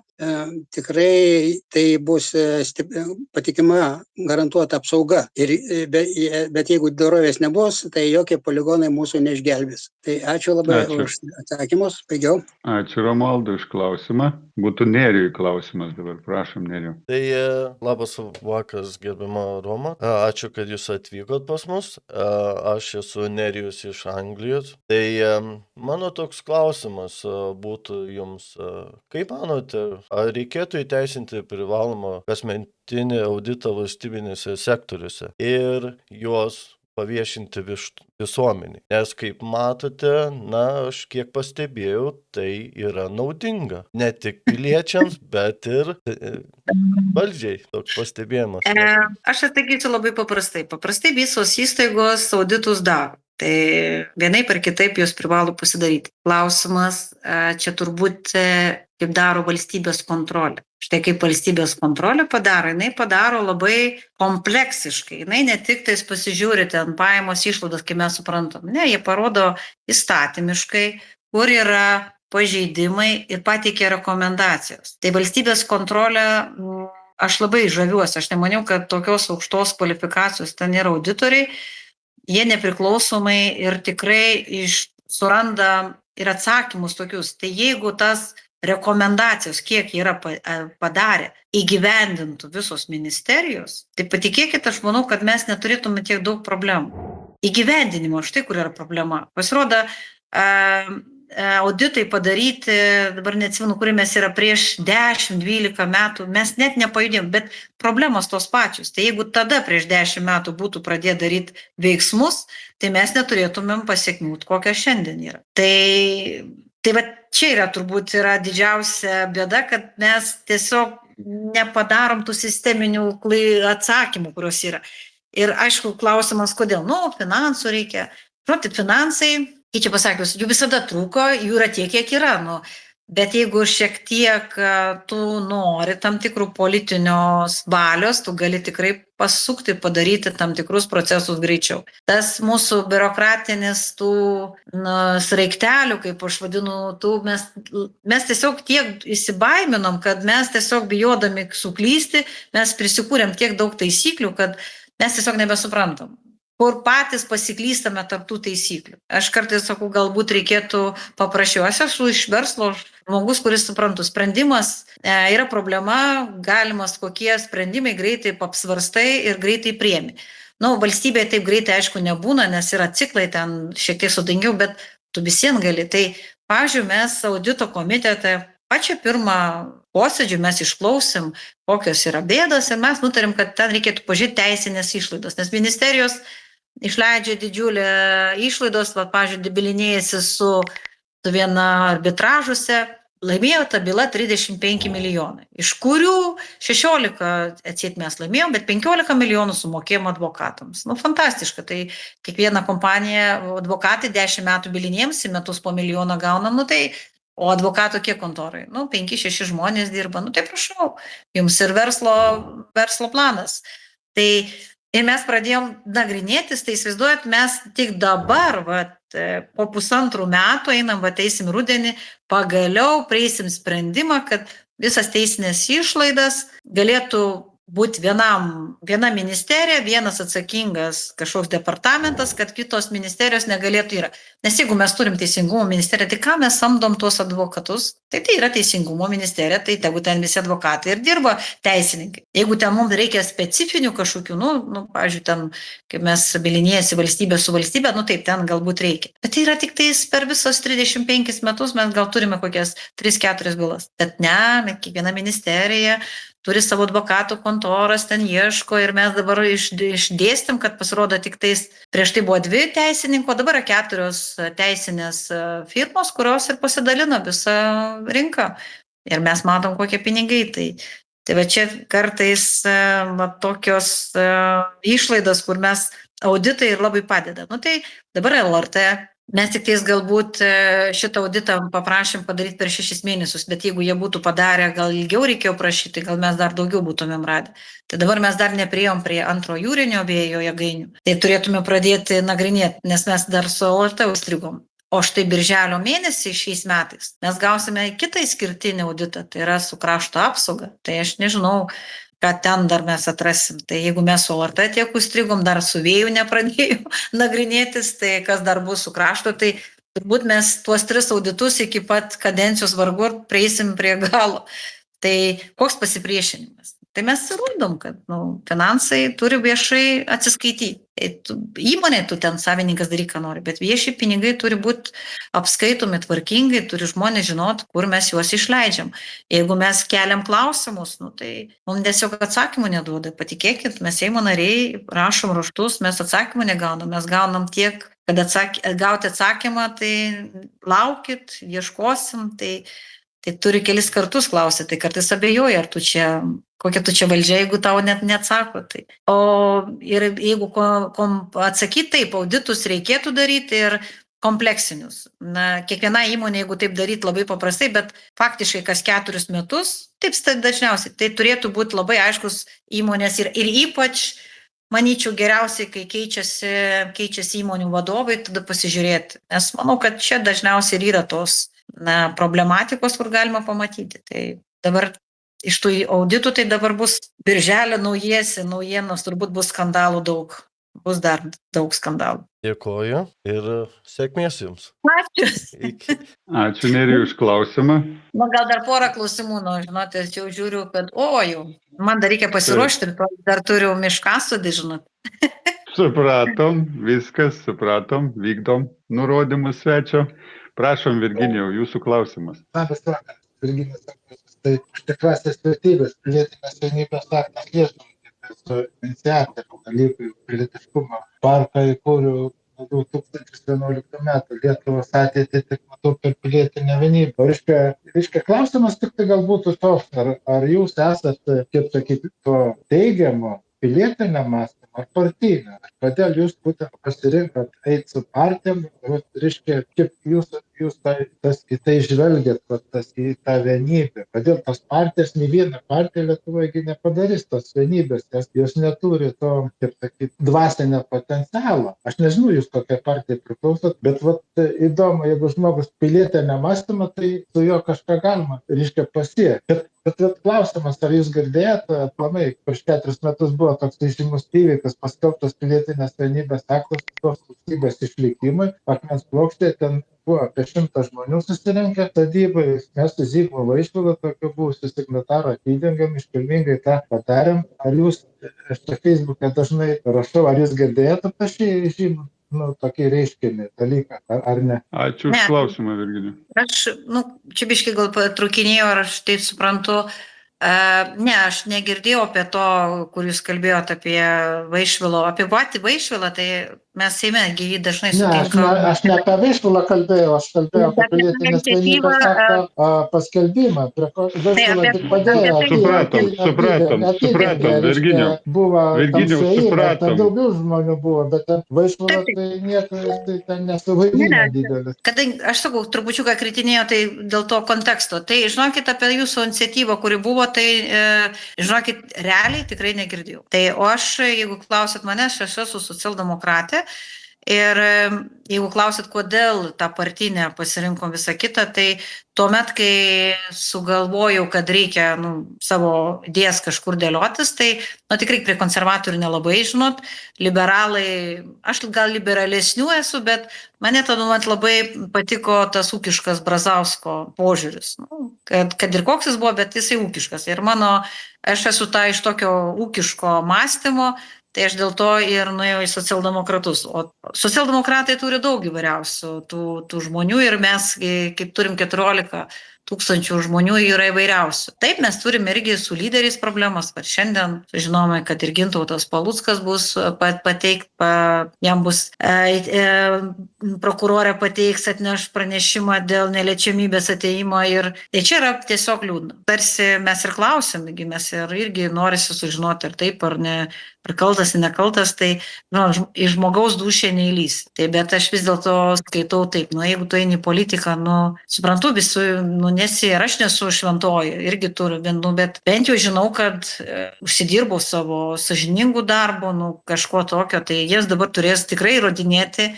tikrai tai bus patikima, garantuota apsauga. Bet jeigu dorovės nebus, tai jokie poligonai mūsų neišgelbės. Tai ačiū labai už atsakymus. Baigiau. Ačiū Romualdui už klausimą. Būtų Nerijui klausimas dabar. Prašom, Nerijau. Tai labas vakaras, gerbima Roma. Ačiū, kad jūs atvykot pas mus. Aš esu Nerijus iš Anglijos. Tai mano toks klausimas būtų jums, kaip manote, ar reikėtų įteisinti privalomą kasmetinį auditą valstybinėse sektoriuose ir juos paviešinti visuomeniai. Nes kaip matote, aš kiek pastebėjau, tai yra naudinga. Ne tik piliečiams, bet ir valdžiai. Toks pastebėjimas. Aš atsakysiu labai paprastai. Paprastai visos įstaigos auditus daro. Tai vienaip ar kitaip jūs privalo pasidaryti. Klausimas, čia turbūt kaip daro valstybės kontrolė. Štai kaip valstybės kontrolė padaro, jinai padaro labai kompleksiškai. Jinai ne tik tais pasižiūri ten pajamos išlaidos, kaip mes suprantam. Ne, jie parodo įstatymiškai, kur yra pažeidimai ir pateikia rekomendacijos. Tai valstybės kontrolė, aš labai žaviuosi, aš nemaniau, kad tokios aukštos kvalifikacijos ten yra auditoriai. Jie nepriklausomai ir tikrai suranda ir atsakymus tokius. Tai jeigu tas rekomendacijos, kiek yra padarę, įgyvendintų visos ministerijos, tai patikėkite, aš manau, kad mes neturėtume tiek daug problemų. Įgyvendinimo, štai kur yra problema. Pasirodo, auditai padaryti, dabar neatsimenu, kurį mes yra prieš 10-12 metų, mes net nepajudėjom, bet problemos tos pačios. Tai jeigu tada prieš 10 metų būtų pradėję daryti veiksmus, tai mes neturėtumėm pasiekmių, kokia šiandien yra. Tai va čia yra turbūt yra didžiausia bėda, kad mes tiesiog nepadarom tų sisteminių atsakymų, kurios yra. Ir aišku, klausimas, kodėl? Finansų reikia. Finansai, kaip čia pasakius, jų visada trūko, jų yra tiek, kiek yra. Bet jeigu šiek tiek tu nori tam tikrų politinios valios, tu gali tikrai pasukti, padaryti tam tikrus procesus greičiau. Tas mūsų biurokratinis tų sraigtelių, kaip aš vadinu, mes tiesiog tiek įsibaiminom, kad mes tiesiog bijodami suklysti, mes prisikūrėm tiek daug taisyklių, kad mes tiesiog nebesuprantam, kur patys pasiklystame tarptų taisyklių. Aš kartais sakau, galbūt reikėtų paprašiau, aš esu iš verslo žmogus, kuris suprantu, sprendimas yra problema, galimas kokie sprendimai greitai apsvarstai ir greitai priemi. Valstybėje taip greitai, aišku, nebūna, nes yra ciklai ten šiek tiek sudėtingiau, bet tu visien gali. Tai, pavyzdžiui, mes audito komitete pačią pirmą posėdžių mes išklausim, kokios yra bėdos ir mes nutarėm, kad ten reikėtų pažiūrėti teisinės išlaidos, nes ministerijos išleidžia didžiulę išlaidos, pavyzdžiui, bylinėjasi su viena arbitražuose, laimėjo ta byla 35 milijonai, iš kurių 16 atsiet mes laimėjom, bet 15 milijonų sumokėjom advokatams. Fantastiška, tai kiekviena kompanija, advokatai 10 metų bylinėjams, į metus po milijoną gauna, o advokato kiek kontorai? 5-6 žmonės dirba, tai prašau, jums ir verslo planas. Ir mes pradėjom nagrinėtis, tai įsivaizduojat, mes tik dabar, po 1,5 metų einam, eisim rudenį, pagaliau prieisim sprendimą, kad visas teisinės išlaidas galėtų būti viena ministerija, vienas atsakingas kažkoks departamentas, kad kitos ministerijos negalėtų yra. Nes jeigu mes turim teisingumo ministeriją, tai ką mes samdom tuos advokatus? Tai yra teisingumo ministerija, tai tegu ten visi advokatai ir dirba teisininkai. Jeigu ten mums reikia specifinių kažkokių, pavyzdžiui, ten, kaip mes bylinėjasi valstybė su valstybė, taip, ten galbūt reikia. Bet tai yra tik tais per visos 35 metus mes gal turime kokias 3-4 bylas. Bet ne, kiekviena ministerija turi savo advokatų kontoras, ten ieško ir mes dabar išdėstėm, kad pasirodo tik tais, prieš tai buvo 2 teisininko, dabar 4 teisinės firmos, kurios ir pasidalino visą rinką. Ir mes matom, kokie pinigai. Tai va čia kartais tokios išlaidos, kur mes auditai ir labai padeda. Tai dabar LRT. Mes tik tais galbūt šitą auditą paprašėm padaryti per 6 mėnesius, bet jeigu jie būtų padarę, gal ilgiau reikėjo prašyti, gal mes dar daugiau būtumėm radę. Tai dabar mes dar nepriejom prie antro jūrinio vėjo jėgainių. Tai turėtume pradėti nagrinėti, nes mes dar su LRT užstrigom. O štai birželio mėnesį šiais metais mes gausime kitą išskirtinį auditą, tai yra su krašto apsauga. Tai aš nežinau, kad ten dar mes atrasim. Tai jeigu mes su LRT tiek užstrigom, dar su vėjų nepradėjom nagrinėtis, tai kas dar bus su krašto, tai turbūt mes tuos 3 auditus iki pat kadencijos vargu prieisim prie galo. Tai koks pasipriešinimas? Tai mes įrodom, kad finansai turi viešai atsiskaityti. Įmonė tu ten savininkas daryk, ką nori, bet vieši pinigai turi būti apskaitomi tvarkingai, turi žmonės žinot, kur mes juos išleidžiam. Jeigu mes keliam klausimus, tai mums tiesiog atsakymų neduoda. Patikėkit, mes Seimo nariai rašom raštus, mes atsakymų negaunam. Mes gaunam tiek, kad gauti atsakymą, tai laukit, ieškosim, tai turi kelis kartus klausyti, tai kartais abejoja, ar kokia tu čia valdžia, jeigu tau net neatsako. O ir jeigu atsakyti taip, auditus reikėtų daryti ir kompleksinius. Kiekviena įmonė, jeigu taip daryti labai paprastai, bet faktiškai kas 4 metus, taip dažniausiai, tai turėtų būti labai aiškus įmonės ir ypač, manyčiau, geriausiai, kai keičiasi įmonių vadovai, tada pasižiūrėti. Nes manau, kad čia dažniausiai ir yra tos problematikos, kur galima pamatyti. Tai dabar iš tų auditų, tai dabar bus birželio naujienos, turbūt bus skandalų daug. Bus dar daug skandalų. Dėkoju ir sėkmės jums. Ačiū. Ačiū, Nerijau, už klausimą. Gal dar porą klausimų, žinote, jau žiūriu, kad man dar reikia pasiruošti, dar turiu miškasodį, žinot. Supratom, viskas, vykdom nurodymus svečio. Prašom, Virginijau, jūsų klausimas. Labas vakaras, Virginijus. Tai už tikrasias vertybės pilietinės vienybės aktas Lietuvai, su iniciatorių dalykų pilietiškumo parką įkūriau 2011 metų. Lietuvos ateitį tik matau per pilietinę vienybę. Reiškia, klausimas tik tai galbūt toks, ar jūs esat, kaip sakyti, to teigiamo pilietinio mąstymo ar partinio? Kodėl jūs būtent pasirinkot eiti su partijom? Reiškia, kaip jūs į tai žvelgiat, į tą vienybę? Kodėl tos partijos, nei viena partija Lietuvoje nepadarys tos vienybės, nes jos neturi to, kaip sakyti, dvasinio potencialo. Aš nežinau, jūs kokią partiją priklausot, bet įdomu, jeigu žmogus pilietinio mąstymo, tai su juo kažką galima, reiškia, pasiekti. Bet klausimas, ar jūs girdėjot, aplamai, prieš 4 metus buvo toks žymus įvykis, paskelbtas pilietinės vienybės aktas, tos valstybės išlikimui, akmens plokštėje, ten buvo apie 100 žmonių susirinkę tarybai, mes su Zigmu Vaišvila, tokio buvusio signataro atidengėm, iškilmingai tą padarėm. Ar jūs, aš Facebook'e dažnai rašau, ar jūs girdėjot apie šį žymų? Tokį reiškinį dalyką, ar ne? Ačiū už klausimą, Virginijau. Aš, čia biškai gal patrukinėjau, ar aš taip suprantu. Ne, aš negirdėjau apie to, kur jūs kalbėjote apie Vaišvilo, apie patį Vaišvilą, tai mes Seime jį dažnai sutinkam. Ne, aš ne apie Vaišvilą kalbėjau, aš kalbėjau apie pilietinės vienybės akto paskelbimą. Vaišvilą tik padėjo. Supratom, Virginijau. Buvo Virginijau, supratom. Daugiau žmonių buvo, bet Vaišvilą tai niekas ten nesuvaidino didelis. Kadangi, aš sakau, trupučiuką kritinėjau, tai dėl to konteksto. Tai žinokit apie jūsų iniciatyvą, kuri buvo, tai žinokit, realiai tikrai negirdėjau. Tai o aš, jeigu klausėt mane, aš esu socialdemokratė. Ir jeigu klausit, kodėl tą partinę pasirinkom visą kitą, tai tuomet, kai sugalvojau, kad reikia savo idėjas kažkur dėliotis, tai tikrai prie konservatorių nelabai, žinot, liberalai, aš gal liberalesnių esu, bet mane tada labai patiko tas ūkiškas Brazausko požiūris. Kad ir koks jis buvo, bet jisai ūkiškas. Ir aš esu iš tokio ūkiško mąstymo, tai aš dėl to ir nuėjau į socialdemokratus. O socialdemokratai turi daug įvairiausių tų žmonių ir mes, kaip turim 14 tūkstančių žmonių, yra įvairiausių. Taip, mes turim irgi su lyderiais problemas. Šiandien žinome, kad ir Gintautas Paluckas bus jam bus prokurorė pateiks, atneš pranešimą dėl neliečiamybės atėjimo ir čia yra tiesiog liūdna. Tarsi mes ir klausim, mes irgi norisi sužinoti, ar taip, ar ne, ar kaltas, ar nekaltas, tai į žmogaus dūšę neįlys. Tai bet aš vis dėlto skaitau taip, jeigu tu eini į politiką, suprantu visų, ir aš nesu šventoji, irgi turiu vienų, bet bent jau žinau, kad užsidirbau savo sąžiningų darbų, kažko tokio, tai jis dabar turės tikrai įrodinėti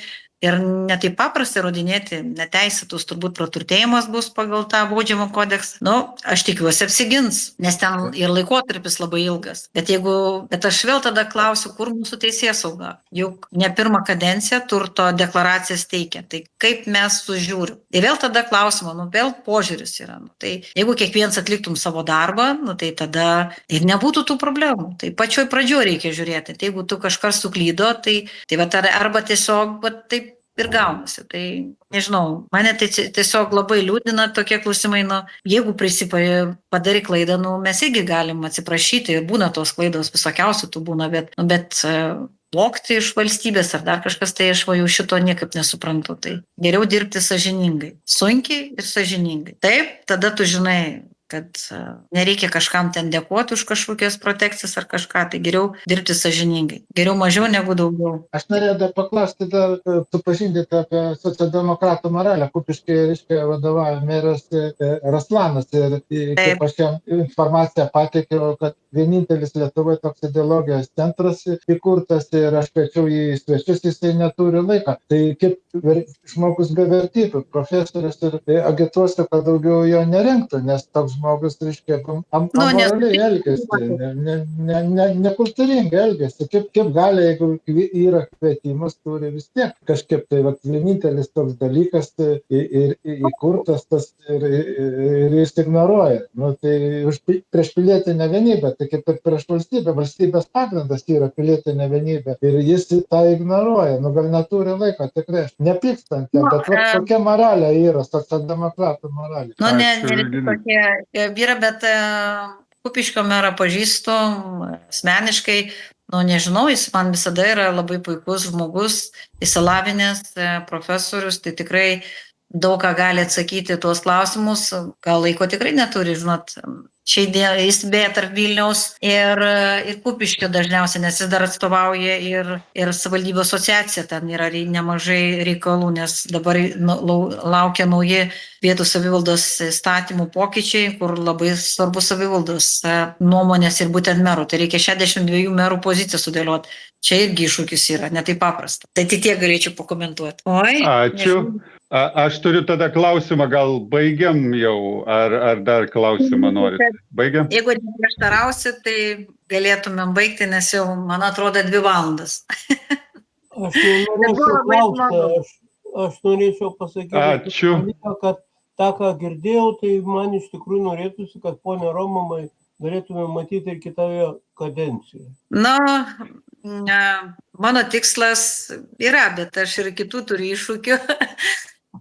ir netaip paprasta įrodinėti neteisėtus, turbūt praturtėjimas bus pagal tą baudžiamą kodeksą. Nu, aš tikiuosi apsigins, nes ten ir laikotarpis labai ilgas. Bet aš vėl tada klausiu, kur mūsų teisėsauga? Juk ne pirmą kadenciją turto deklaracijas teikia. Tai kaip mes sužiūrim? Tai vėl tada klausimo, vėl požiūris yra. Tai jeigu kiekvienas atliktum savo darbą, tai tada ir nebūtų tų problemų. Tai pačioj pradžioje reikia žiūrėti. Tai jeigu tu kažkas suklydo, tai arba tiesiog taip ir gaunasi. Tai nežinau, mane tai tiesiog labai liūdina tokie klausimai. Jeigu padarai klaidą, mes irgi galim atsiprašyti ir būna tos klaidos visokiausių tų būna, bet vogti iš valstybės ar dar kažkas, tai aš jau šito niekaip nesuprantu. Tai geriau dirbti sąžiningai. Sunkiai ir sąžiningai. Taip, tada tu žinai, kad nereikia kažkam ten dėkoti už kažkokias protekcijas ar kažką, tai geriau dirbti sąžiningai. Geriau mažiau negu daugiau. Aš norėjau paklausti, supažindinti apie socialdemokratų moralę. Kupiškyje, reiškia, vadovauja meras Raslanas ir kaip aš jam informaciją pateikiau, kad vienintelis Lietuvoje toks ideologijos centras įkurtas ir aš kviečiau jį į svečius, jisai neturi laiko. Tai kaip žmogus be vertybių, profesorius ir agituosiu, kad daugiau jo nerengtų, nes toks žmogus, reiškia, amoraliai elgesi, nekultūringai elgesi. Kaip gali, jeigu yra kvietimas, turi vis tiek kažkaip, tai vienintelis toks dalykas ir įkurtas tas ir jis ignoruoja. Tai prieš pilietinę vienybę, tai kaip ir prieš valstybę. Valstybės pagrindas yra pilietinė vienybė ir jis tą ignoruoja. Gal neturi laiko, tikrai. Nepykstant, bet kokia moralė yra, socialdemokratų moralė. Tokie vyra, bet Kupiškio merą pažįstu asmeniškai. Nežinau, jis man visada yra labai puikus žmogus, išsilavinęs profesorius, tai tikrai daug ką gali atsakyti tuos klausimus. Gal laiko tikrai neturi, žinot. Jis beje tarp Vilniaus ir Kupiškio dažniausiai, nes jis dar atstovauja ir savivaldybių asociacija, ten yra nemažai reikalų, nes dabar laukia nauji vietų savivaldos įstatymų pokyčiai, kur labai svarbu savivaldos nuomonės ir būtent merų. Tai reikia 62 merų poziciją sudėlioti. Čia irgi iššūkis yra, ne taip paprasta. Tai tik tiek galėčiau pakomentuoti. Ačiū. Aš turiu tada klausimą, gal baigiam jau, ar dar klausimą norit? Baigiam? Jeigu neprieštarausi, tai galėtumėm baigti, nes jau, man atrodo, 2 valandas. Aš norėčiau pasakyti, kad tą, ką girdėjau, tai man iš tikrųjų norėtųsi, kad ponė Romai galėtume matyti ir kitoje kadencijoje. Mano tikslas yra, bet aš ir kitų turiu iššūkių.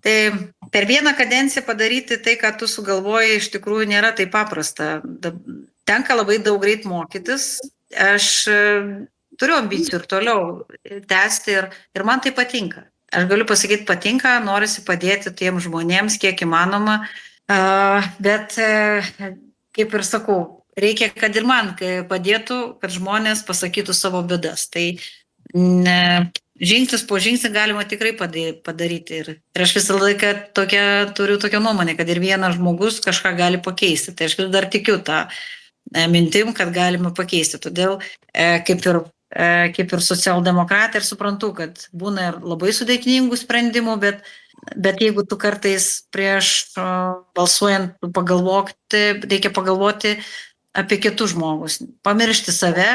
Tai per vieną kadenciją padaryti tai, ką tu sugalvoji, iš tikrųjų nėra taip paprasta. Tenka labai daug greit mokytis. Aš turiu ambicijų ir toliau tęsti ir man tai patinka. Aš galiu pasakyti, patinka, norisi padėti tiem žmonėms, kiek įmanoma, bet kaip ir sakau, reikia, kad ir man padėtų, kad žmonės pasakytų savo bėdas. Tai žingsnis po žingsnį galima tikrai padaryti. Ir aš visą laiką turiu tokią nuomonę, kad ir vienas žmogus kažką gali pakeisti. Tai aš vis dar tikiu tą mintim, kad galima pakeisti. Todėl kaip ir socialdemokratai, ir suprantu, kad būna ir labai sudėtingų sprendimų, bet jeigu tu kartais prieš balsuojant reikia pagalvoti apie kitus žmogus, pamiršti save.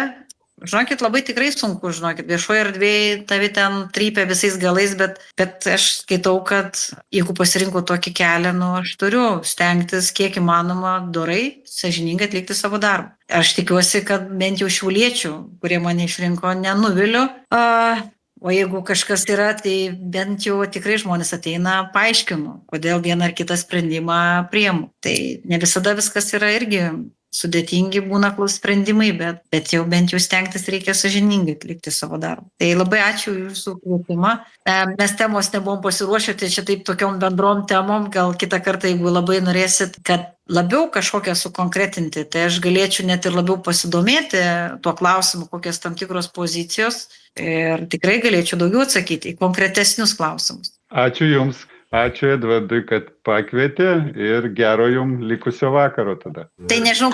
Žinokit, labai tikrai sunku, viešoje erdvėje tavi ten trypia visais galais, bet aš skaitau, kad jeigu pasirinkau tokį kelią, aš turiu stengtis kiek įmanoma dorai, sąžiningai atlikti savo darbą. Aš tikiuosi, kad bent jau šiauliečių, kurie mane išrinko, nenuviliu. O jeigu kažkas yra, tai bent jau tikrai žmonės ateina, paaiškinu, kodėl vieną ar kitą sprendimą priimu. Tai ne visada viskas yra irgi sudėtingi būna sprendimai, bet jau bent jau stengtis reikia sąžiningai atlikti savo darbą. Tai labai ačiū jūsų kvietimą. Mes temos nebuvom pasiruošę, tai čia taip tokiom bendrom temom, gal kitą kartą, jeigu labai norėsit, kad labiau kažkokią sukonkretinti, tai aš galėčiau net ir labiau pasidomėti tuo klausimu, kokios tam tikros pozicijos ir tikrai galėčiau daugiau atsakyti į konkretesnius klausimus. Ačiū Jums. Ačiū Edvardui, kad pakvietė ir gero jums likusio vakaro tada. Tai nežinau,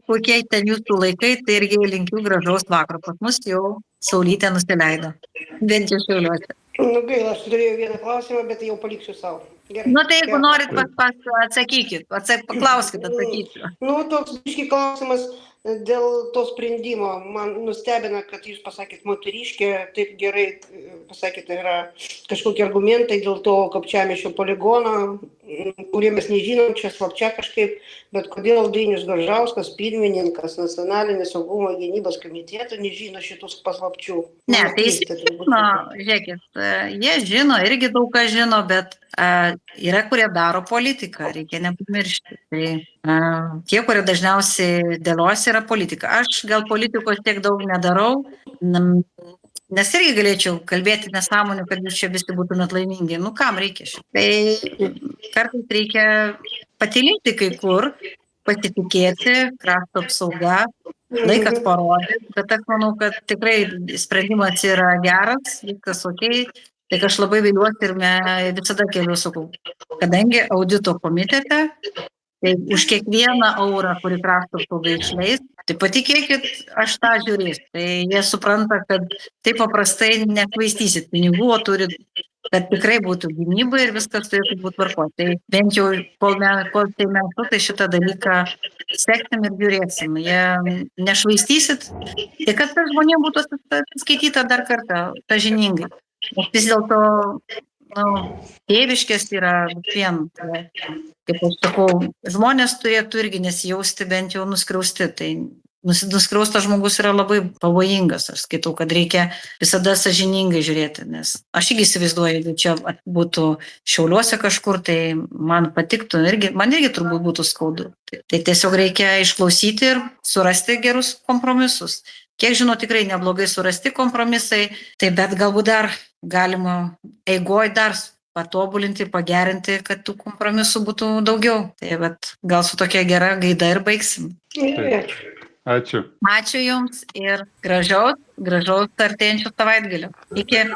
kokie ten jūsų laikai, tai irgi linkiu gražaus vakaro. Pas mus jau saulytė nusileido. Bent jau Šiauliuose. Nu gaila, aš turėjau vieną klausimą, bet jau paliksiu savo. Gerai. Nu, tai jeigu norit, Taip. atsakykit, paklauskit, atsakysiu. Nu, toks biški klausimas dėl to sprendimo. Man nustebina, kad jūs pasakėt moteriškė, taip gerai pasakėt, yra kažkokie argumentai dėl to Kapčiamiesčio poligono, kurie mes nežinom, čia slapčia kažkaip, bet kodėl Dainius Gaižauskas, pirmininkas Nacionalinio saugumo gynybos komiteto, nežino šitus paslapčių? Ne, tai jis žino, žiūrėkit, jie žino, irgi daug ką žino, bet yra, kurie daro politiką, reikia nepamiršti. Tai tie, kurie dažniausiai dėlios, yra politika. Aš gal politikos tiek daug nedarau, nes irgi galėčiau kalbėti nesąmonių, kad jūs čia visi būtumėt laimingi. Nu, kam reikia šitą? Tai kartais reikia patylėti kai kur, pasitikėti, krašto apsauga, laikas parodė, bet aš manau, kad tikrai sprendimas yra geras, viskas okei. Tai aš labai viliuosi ir visada keliu sakau, kadangi audito komitete, tai už kiekvieną eurą, kurį krašto apsauga išleis, tai patikėkit, aš tą žiūrėsiu. Tai jie supranta, kad taip paprastai nekvaistysit pinigų, o turit, kad tikrai būtų gynyba ir viskas turėtų būti tvarkoj. Tai bent jau kol tai metu, tai šitą dalyką seksim ir žiūrėsim. Jie nešvaistysit, tai kad tas žmonėms būtų skaityta dar kartą, sąžiningai. Nes vis dėlto, tėviškės yra vien, kaip aš sakau, žmonės turėtų irgi nesijausti bent jau nuskriausti. Tai nuskriaustas žmogus yra labai pavojingas. Aš skaitau, kad reikia visada sąžiningai žiūrėti, nes aš irgi įsivaizduoju, jeigu čia būtų Šiauliuose kažkur, tai man patiktų, man irgi turbūt būtų skaudu. Tai tiesiog reikia išklausyti ir surasti gerus kompromisus. Kiek žinau, tikrai neblogai surasti kompromisai, tai bet galbūt dar galima eigoj dar patobulinti, pagerinti, kad tų kompromisų būtų daugiau. Tai bet gal su tokia gera gaida ir baigsim. Ačiū. Ačiū Jums ir gražaus artėjančio savaitgalio. Iki.